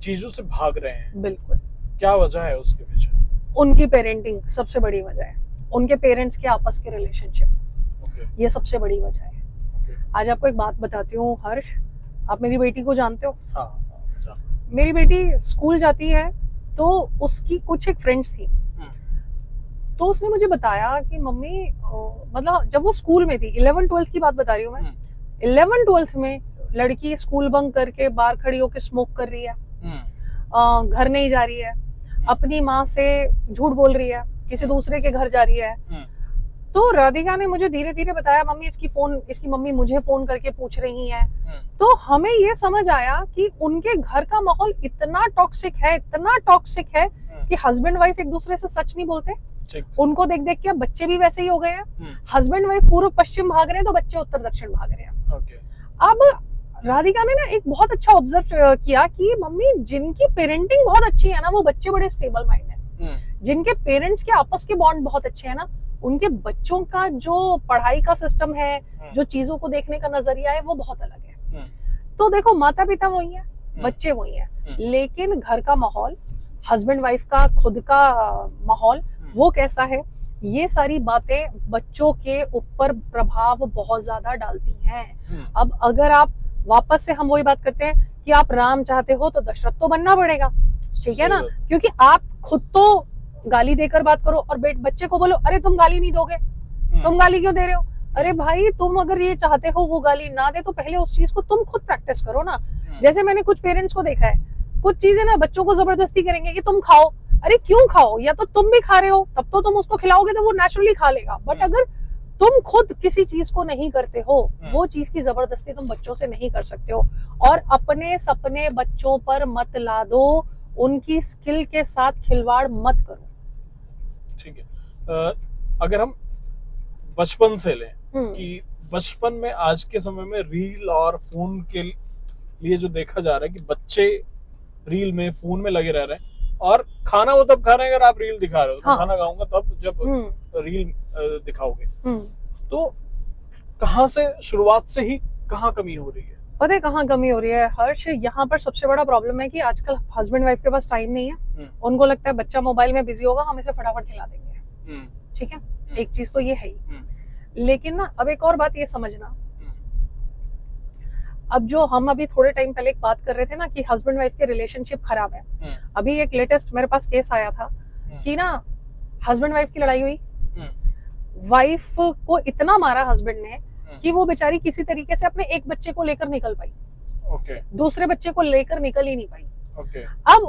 चीजों से भाग रहे हैं, बिल्कुल। क्या वजह है उसके पीछे? उनकी पेरेंटिंग सबसे बड़ी वजह है, उनके पेरेंट्स के आपस के रिलेशनशिप, ये सबसे बड़ी वजह है। आज आपको एक बात बताती हूँ हर्ष, आप मेरी बेटी को जानते हो? हाँ। मेरी बेटी स्कूल जाती है, तो उसकी कुछ एक फ्रेंड्स थी, तो उसने मुझे बताया कि मम्मी, मतलब जब वो स्कूल में थी, 11th 12th की बात बता रही हूँ मैं, 11th 12th में लड़की स्कूल बंक करके बाहर खड़ी होकर स्मोक कर रही है, घर नहीं जा रही है, अपनी माँ से झूठ बोल रही है, किसी दूसरे के घर जा रही है। तो राधिका ने मुझे धीरे धीरे बताया, मम्मी इसकी मम्मी मुझे फोन करके पूछ रही है। तो हमें ये समझ आया कि उनके घर का माहौल इतना टॉक्सिक है कि हस्बैंड वाइफ एक दूसरे से सच नहीं बोलते, ठीक। उनको देख देख के अब बच्चे भी वैसे ही हो गए हैं। हस्बैंड वाइफ पूर्व पश्चिम भाग रहे हैं तो बच्चे उत्तर दक्षिण भाग रहे हैं। ओके। अब राधिका ने ना एक बहुत अच्छा ऑब्जर्व किया कि मम्मी जिनकी पेरेंटिंग बहुत अच्छी है ना वो बच्चे बड़े स्टेबल माइंड है, जिनके पेरेंट्स के आपस के बॉन्ड बहुत अच्छे हैं ना उनके बच्चों का जो पढ़ाई का सिस्टम है, जो चीजों को देखने का नजरिया है वो बहुत अलग है। तो देखो माता पिता वही है, बच्चे वही है, लेकिन घर का माहौल, हस्बैंड वाइफ का खुद का माहौल वो कैसा है, ये सारी बातें बच्चों के ऊपर प्रभाव बहुत ज्यादा डालती हैं। अब अगर आप वापस से हम वही बात करते हैं कि आप राम चाहते हो तो दशरथ तो बनना पड़ेगा, ठीक है ना, क्योंकि आप खुद तो गाली देकर बात करो और बच्चे को बोलो अरे तुम गाली नहीं दोगे, तुम गाली क्यों दे रहे हो, अरे भाई तुम अगर ये चाहते हो वो गाली ना दे तो पहले उस चीज को तुम खुद प्रैक्टिस करो ना। जैसे मैंने कुछ पेरेंट्स को देखा है, कुछ चीजें ना बच्चों को जबरदस्ती करेंगे कि तुम खाओ, अरे क्यों खाओ, या तो तुम भी खा रहे हो तब तो तुम उसको खिलाओगे तो वो नेचुरली खा लेगा, बट अगर तुम खुद किसी चीज को नहीं करते हो वो चीज की जबरदस्ती तुम बच्चों से नहीं कर सकते हो। और अपने सपने बच्चों पर मत ला दो, उनकी स्किल के साथ खिलवाड़ मत करो। ठीक है। अगर हम बचपन से लें कि बचपन में आज के समय में रील और फोन के लिए जो देखा जा रहा है कि बच्चे रील में फोन में लगे रह रहे हैं और खाना वो तब खा रहे हैं अगर आप रील दिखा रहे हो। हाँ। तो खाना खाऊंगा तब जब रील दिखाओगे। तो कहाँ से शुरुआत से ही कहाँ कमी हो रही है? पता है कहाँ कमी हो रही है हर्ष? यहाँ पर सबसे बड़ा प्रॉब्लम है कि आजकल हस्बैंड वाइफ के पास टाइम नहीं है, उनको लगता है बच्चा मोबाइल में बिजी होगा हम इसे फटाफट खिला देंगे, ठीक है, एक चीज तो ये है ही। लेकिन ना अब एक और बात ये समझना, अब जो हम अभी थोड़े टाइम पहले एक बात कर रहे थे ना कि हस्बैंड वाइफ के रिलेशनशिप खराब है, अभी एक लेटेस्ट मेरे पास केस आया था कि ना हस्बैंड वाइफ की लड़ाई हुई, वाइफ को इतना मारा हस्बैंड ने कि वो बेचारी किसी तरीके से अपने एक बच्चे को लेकर निकल पाई, दूसरे बच्चे को लेकर निकल ही नहीं पाई। अब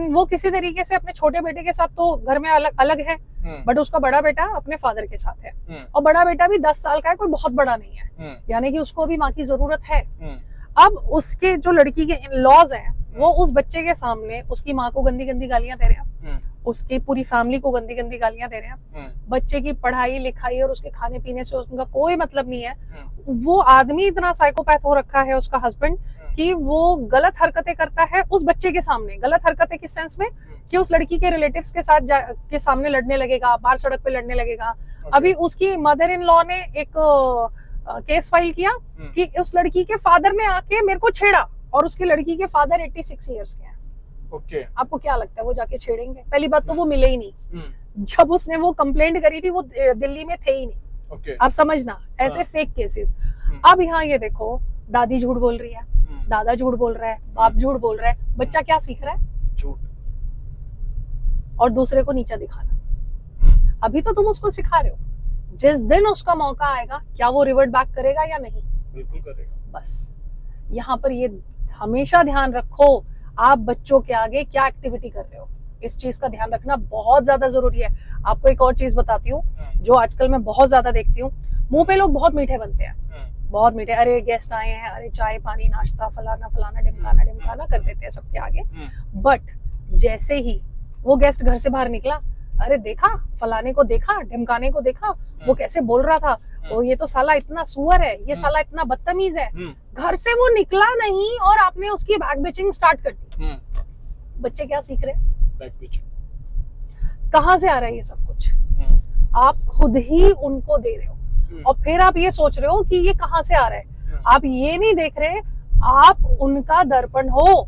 वो किसी तरीके से अपने छोटे बेटे के साथ तो घर में अलग है, बट उसका बड़ा बेटा अपने फादर के साथ है और बड़ा बेटा भी 10 साल का है, कोई बहुत बड़ा नहीं है, यानी कि उसको अभी माँ की जरूरत है। अब उसके जो लड़की के इन-लॉज हैं वो उस बच्चे के सामने उसकी माँ को गंदी गंदी गालियां दे रहे हैं, उसकी पूरी फैमिली को गंदी गंदी गालियां दे रहे हैं, बच्चे की पढ़ाई लिखाई और उसके खाने पीने से उनका कोई मतलब नहीं है। वो आदमी इतना साइकोपैथ हो रखा है उसका हस्बैंड कि वो गलत हरकतें करता है उस बच्चे के सामने। गलत हरकतें किस सेंस में कि उस लड़की के रिलेटिव्स के साथ के सामने लड़ने लगेगा, बाहर सड़क पे लड़ने लगेगा। अभी उसकी मदर इन लॉ ने एक केस फाइल किया कि उस लड़की के फादर ने आके मेरे को छेड़ा और उसकी लड़की के फादर 86 इयर्स के हैं। आपको क्या लगता है वो जाके छेड़ेंगे? पहली बात तो वो मिले ही नहीं, जब उसने वो कंप्लेंट करी थी वो दिल्ली में थे ही नहीं। आप समझना ऐसे फेक केसेस। अब यहाँ ये देखो, दादी झूठ बोल रही है, दादा झूठ बोल रहा है, बाप झूठ बोल रहा है, बच्चा क्या सीख रहा है? झूठ और दूसरे को नीचा दिखाना। अभी तो तुम उसको सिखा रहे हो, जिस दिन उसका मौका आएगा क्या वो रिवर्ट बैक करेगा या नहीं? बिल्कुल करेगा। बस यहाँ पर ये हमेशा ध्यान रखो, आप बच्चों के आगे क्या एक्टिविटी कर रहे हो, इस चीज का ध्यान रखना बहुत ज्यादा जरूरी है। आपको एक और चीज बताती हूँ जो आजकल मैं बहुत ज्यादा देखती हूँ, मुंह पे लोग बहुत मीठे बनते हैं, बहुत मीठे, अरे गेस्ट आए हैं, अरे चाय पानी नाश्ता फलाना फलाना ढिमकाना कर देते हैं सबके आगे। बट जैसे ही वो गेस्ट घर से बाहर निकला, अरे देखा फलाने को, देखा ढिमकाने को, देखा वो कैसे बोल रहा था, तो ये तो साला इतना सुअर है, ये साला इतना बदतमीज है। घर से वो निकला नहीं और आपने उसकी बैक बिचिंग स्टार्ट कर दी। बच्चे क्या सीख रहे हैं? Back bitching. कहाँ से आ रहा है ये सब कुछ? आप खुद ही उनको दे रहे हो और फिर आप ये सोच रहे हो कि ये कहाँ से आ रहा है। आप ये नहीं देख रहे आप उनका दर्पण हो,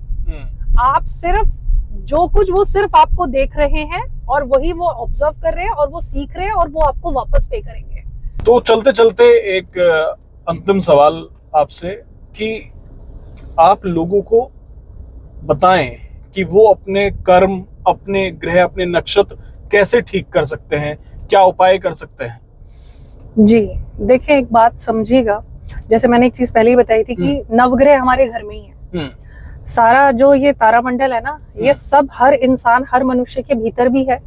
आप सिर्फ जो कुछ वो सिर्फ आपको देख रहे हैं और वही वो ऑब्जर्व कर रहे हैं और वो सीख रहे हैं और वो आपको वापस पे करेंगे। तो चलते चलते एक अंतिम सवाल आपसे कि आप लोगों को बताएं कि वो अपने कर्म, अपने ग्रह, अपने नक्षत्र कैसे ठीक कर सकते हैं, क्या उपाय कर सकते हैं? जी देखिए, एक बात समझिएगा, जैसे मैंने एक चीज पहले ही बताई थी कि नवग्रह हमारे घर में ही है। सारा जो ये तारामंडल है ना, ये सब हर इंसान, हर मनुष्य के भीतर भी है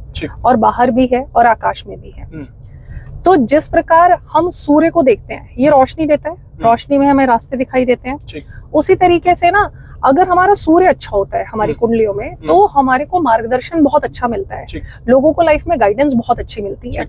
और बाहर भी है और आकाश में भी है। तो जिस प्रकार हम सूर्य को देखते हैं, ये रोशनी देता है, रोशनी में हमें रास्ते दिखाई देते हैं, उसी तरीके से ना अगर हमारा सूर्य अच्छा होता है हमारी कुंडलियों में, तो हमारे को मार्गदर्शन बहुत अच्छा मिलता है, लोगों को लाइफ में गाइडेंस बहुत अच्छी मिलती है,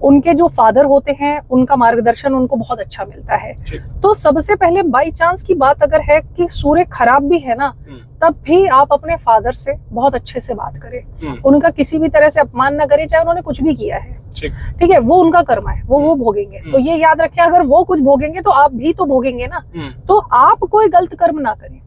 उनके जो फादर होते हैं उनका मार्गदर्शन उनको बहुत अच्छा मिलता है। तो सबसे पहले बाई चांस की बात अगर है कि सूर्य खराब भी है ना, तब भी आप अपने फादर से बहुत अच्छे से बात करें, उनका किसी भी तरह से अपमान ना करें, चाहे उन्होंने कुछ भी किया है, ठीक है, वो उनका कर्म है, वो भोगेंगे। तो ये याद रखें, अगर वो कुछ भोगेंगे तो आप भी तो भोगेंगे ना। तो आप कोई गलत कर्म ना करें,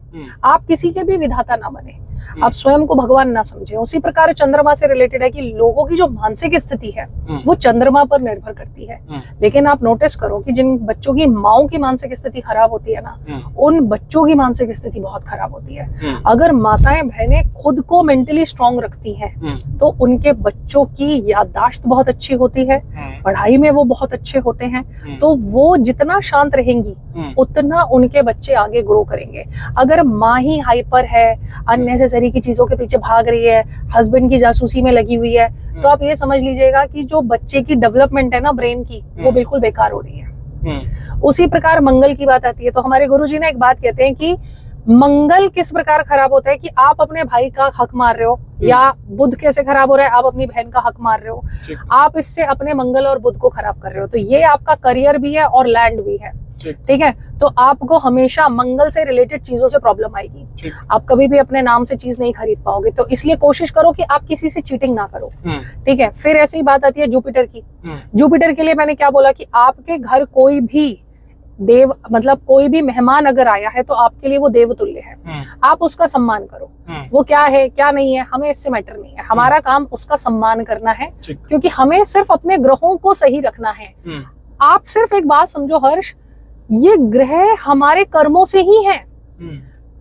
आप किसी के भी विधाता ना बने, आप स्वयं को भगवान ना समझें। उसी प्रकार चंद्रमा से रिलेटेड है कि लोगों की जो मानसिक स्थिति है वो चंद्रमा पर निर्भर करती है। लेकिन आप नोटिस करो कि जिन बच्चों की माओं की मानसिक स्थिति खराब होती है ना, उन बच्चों की मानसिक स्थिति बहुत खराब होती है। अगर माताएं बहनें खुद को मेंटली स्ट्रांग रखती हैं, तो उनके बच्चों की याददाश्त बहुत अच्छी होती है, पढ़ाई में वो बहुत अच्छे होते हैं। तो वो जितना शांत रहेंगी उतना उनके बच्चे आगे ग्रो करेंगे। अगर माँ ही हाइपर है, अननेसेसरी की चीजों के पीछे भाग रही है, हस्बैंड की जासूसी में लगी हुई है, तो आप ये समझ लीजिएगा कि जो बच्चे की डेवलपमेंट है ना ब्रेन की, वो बिल्कुल बेकार हो रही है। उसी प्रकार मंगल की बात आती है, तो हमारे गुरुजी ने एक बात कहते हैं कि मंगल किस प्रकार खराब होता है कि आप अपने भाई का हक मार रहे हो, या बुध कैसे खराब हो रहा है, आप अपनी बहन का हक मार रहे हो, आप इससे अपने मंगल और बुध को खराब कर रहे हो। तो ये आपका करियर भी है और लैंड भी है, ठीक है। तो आपको हमेशा मंगल से रिलेटेड चीजों से प्रॉब्लम आएगी, आप कभी भी अपने नाम से चीज नहीं खरीद पाओगे। तो इसलिए कोशिश करो कि आप किसी से चीटिंग ना करो, ठीक है। फिर ऐसी ही बात आती है जुपिटर की। जुपिटर के लिए मैंने क्या बोला कि आपके घर कोई भी देव, मतलब कोई भी मेहमान अगर आया है तो आपके लिए वो देव तुल्य है, आप उसका सम्मान करो। वो क्या है क्या नहीं है हमें इससे मैटर नहीं है, हमारा काम उसका सम्मान करना है, क्योंकि हमें सिर्फ अपने ग्रहों को सही रखना है। आप सिर्फ एक बात समझो हर्ष, ये ग्रह हमारे कर्मों से ही है,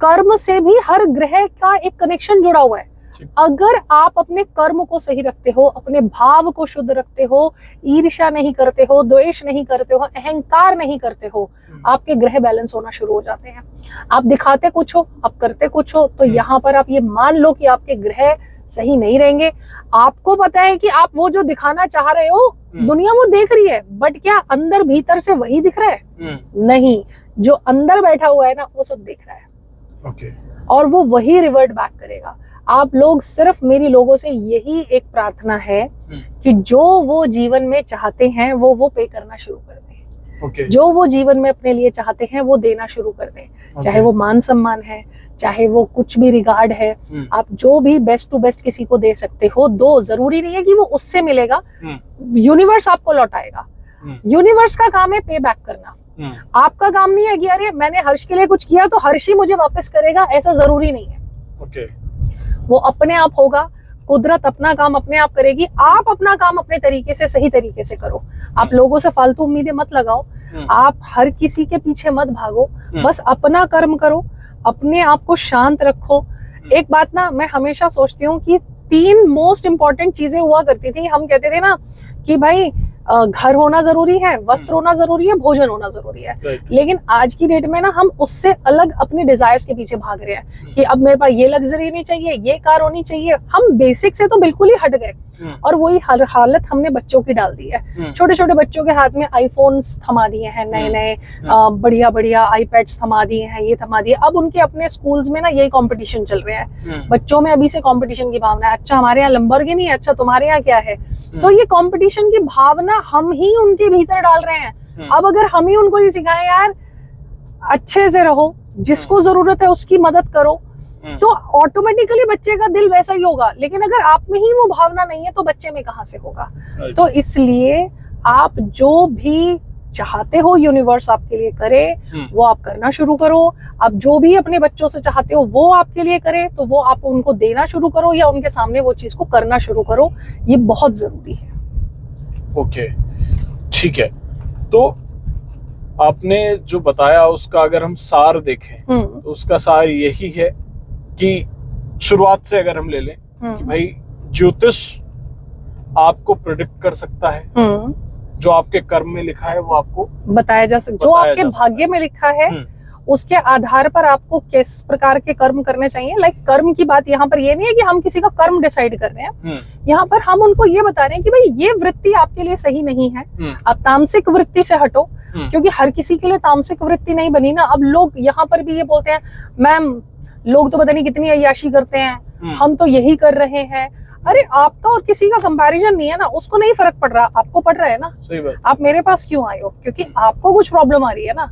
कर्म से भी हर ग्रह का एक कनेक्शन जुड़ा हुआ है। अगर आप अपने कर्म को सही रखते हो, अपने भाव को शुद्ध रखते हो, ईर्ष्या नहीं करते हो, द्वेष नहीं करते हो, अहंकार नहीं करते हो, आपके ग्रह बैलेंस होना शुरू हो जाते हैं। आप दिखाते कुछ हो, आप करते कुछ हो, तो यहाँ पर आप ये मान लो कि आपके ग्रह सही नहीं रहेंगे। आपको पता है कि आप वो जो दिखाना चाह रहे हो दुनिया वो देख रही है, बट क्या अंदर भीतर से वही दिख रहा है? नहीं, जो अंदर बैठा हुआ है ना वो सब देख रहा है, और वो वही रिवर्ट बैक करेगा। आप लोग सिर्फ, मेरी लोगों से यही एक प्रार्थना है कि जो वो जीवन में चाहते हैं वो पे करना शुरू कर दें, जो वो जीवन में अपने लिए चाहते हैं वो देना शुरू कर दें, चाहे वो मान सम्मान है, चाहे वो कुछ भी रिगार्ड है, आप जो भी बेस्ट टू बेस्ट किसी को दे सकते हो दो। जरूरी नहीं है कि वो उससे मिलेगा, यूनिवर्स आपको लौटाएगा। यूनिवर्स का काम है पे बैक करना, आपका काम नहीं है कि अरे मैंने हर्ष के लिए कुछ किया तो हर्ष ही मुझे वापस करेगा, ऐसा जरूरी नहीं है। वो अपने आप होगा, कुदरत अपना काम अपने आप करेगी। आप अपना काम अपने तरीके से, सही तरीके से करो। आप लोगों से फालतू उम्मीदें मत लगाओ, आप हर किसी के पीछे मत भागो, बस अपना कर्म करो, अपने आप को शांत रखो। एक बात ना मैं हमेशा सोचती हूँ कि 3 मोस्ट इंपॉर्टेंट चीजें हुआ करती थी। हम कहते थे ना कि भाई घर होना जरूरी है, वस्त्र होना जरूरी है, भोजन होना जरूरी है, लेकिन आज की डेट में ना हम उससे अलग अपने डिजायर्स के पीछे भाग रहे हैं कि अब मेरे पास ये लग्जरी नहीं चाहिए, ये कार होनी चाहिए। हम बेसिक से तो बिल्कुल ही हट गए, और वही हालत हमने बच्चों की डाल दी है। छोटे छोटे बच्चों के हाथ में आईफोन्स थमा दिए हैं, नए नए बढ़िया बढ़िया आईपैड्स थमा दिए हैं, ये थमा दिए। अब उनके अपने स्कूल्स में ना यही कंपटीशन चल रहा है, बच्चों में अभी से कंपटीशन की भावना है। अच्छा हमारे यहाँ लंबरगिनी है, अच्छा तुम्हारे यहाँ क्या है? तो ये कंपटीशन की भावना हम ही उनके भीतर डाल रहे हैं। अब अगर हम ही उनको ये सिखाएं यार अच्छे से रहो, जिसको जरूरत है उसकी मदद करो, तो ऑटोमेटिकली बच्चे का दिल वैसा ही होगा। लेकिन अगर आप में ही वो भावना नहीं है तो बच्चे में कहां से होगा? तो इसलिए आप जो भी चाहते हो यूनिवर्स आपके लिए करे, वो आप करना शुरू करो। आप जो भी अपने बच्चों से चाहते हो वो आपके लिए करे, तो वो आप उनको देना शुरू करो या उनके सामने वो चीज को करना शुरू करो। ये बहुत जरूरी है। ओके, ठीक है। तो आपने जो बताया उसका अगर हम सार देखें तो उसका सार यही है कि शुरुआत से अगर हम ले लें कि भाई ज्योतिष आपको प्रेडिक्ट कर सकता है, जो आपके कर्म में लिखा है वो आपको बताया जा सकता है, जो आपके भाग्य में लिखा है उसके आधार पर आपको किस प्रकार के कर्म करने चाहिए। लाइक कर्म की बात यहाँ पर ये नहीं है कि हम किसी का कर्म डिसाइड कर रहे हैं, यहाँ पर हम उनको ये बता रहे हैं कि भाई ये वृत्ति आपके लिए सही नहीं है, आप तामसिक वृत्ति से हटो, क्योंकि हर किसी के लिए तामसिक वृत्ति नहीं बनी ना। अब लोग यहाँ पर भी ये बोलते हैं, मैम लोग तो पता नहीं कितनी अय्याशी करते हैं, हम तो यही कर रहे हैं। अरे आपका और किसी का कंपैरिजन नहीं है ना, उसको नहीं फर्क पड़ रहा, आपको पड़ रहा है ना। सही बात। आप मेरे पास क्यों आए हो? क्योंकि आपको कुछ प्रॉब्लम आ रही है ना।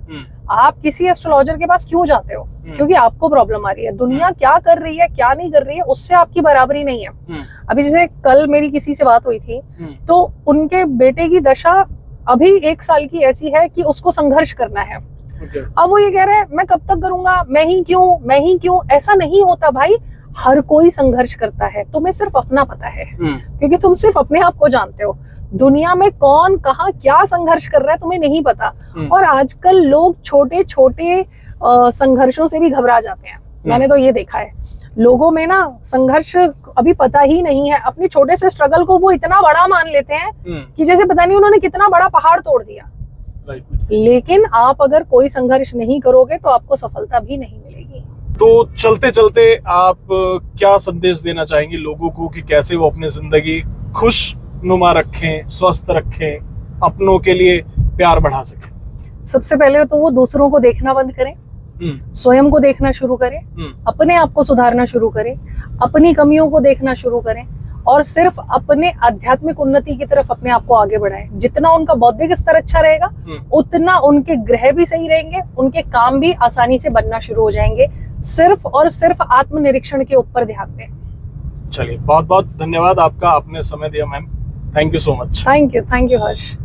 आप किसी एस्ट्रोलॉजर के पास क्यों जाते हो? क्योंकि आपको प्रॉब्लम आ रही है। दुनिया क्या कर रही है क्या नहीं कर रही है उससे आपकी बराबरी नहीं है। अभी जैसे कल मेरी किसी से बात हुई थी, तो उनके बेटे की दशा अभी 1 साल की ऐसी है कि उसको संघर्ष करना है। अब वो ये कह रहे हैं मैं कब तक करूंगा, मैं ही क्यों। ऐसा नहीं होता भाई, हर कोई संघर्ष करता है, तुम्हें सिर्फ अपना पता है, क्योंकि तुम सिर्फ अपने आप को जानते हो। दुनिया में कौन कहाँ क्या संघर्ष कर रहा है तुम्हें नहीं पता। और आजकल लोग छोटे छोटे संघर्षों से भी घबरा जाते हैं। मैंने तो ये देखा है, लोगों में ना संघर्ष अभी पता ही नहीं है। अपने छोटे से स्ट्रगल को वो इतना बड़ा मान लेते हैं कि जैसे पता नहीं उन्होंने कितना बड़ा पहाड़ तोड़ दिया। लेकिन आप अगर कोई संघर्ष नहीं करोगे तो आपको सफलता भी नहीं मिलेगी। तो चलते चलते आप क्या संदेश देना चाहेंगे लोगों को कि कैसे वो अपनी जिंदगी खुशनुमा रखें, स्वस्थ रखें, अपनों के लिए प्यार बढ़ा सकें? सबसे पहले तो वो दूसरों को देखना बंद करें, स्वयं को देखना शुरू करें, अपने आप को सुधारना शुरू करें, अपनी कमियों को देखना शुरू करें और सिर्फ अपने आध्यात्मिक उन्नति की तरफ अपने आप को आगे बढ़ाएं। जितना उनका बौद्धिक स्तर अच्छा रहेगा उतना उनके ग्रह भी सही रहेंगे, उनके काम भी आसानी से बनना शुरू हो जाएंगे। सिर्फ और सिर्फ आत्मनिरीक्षण के ऊपर ध्यान दें। चलिए, बहुत बहुत धन्यवाद आपका, आपने समय दिया ma'am. Thank you so much. Thank you Harsh.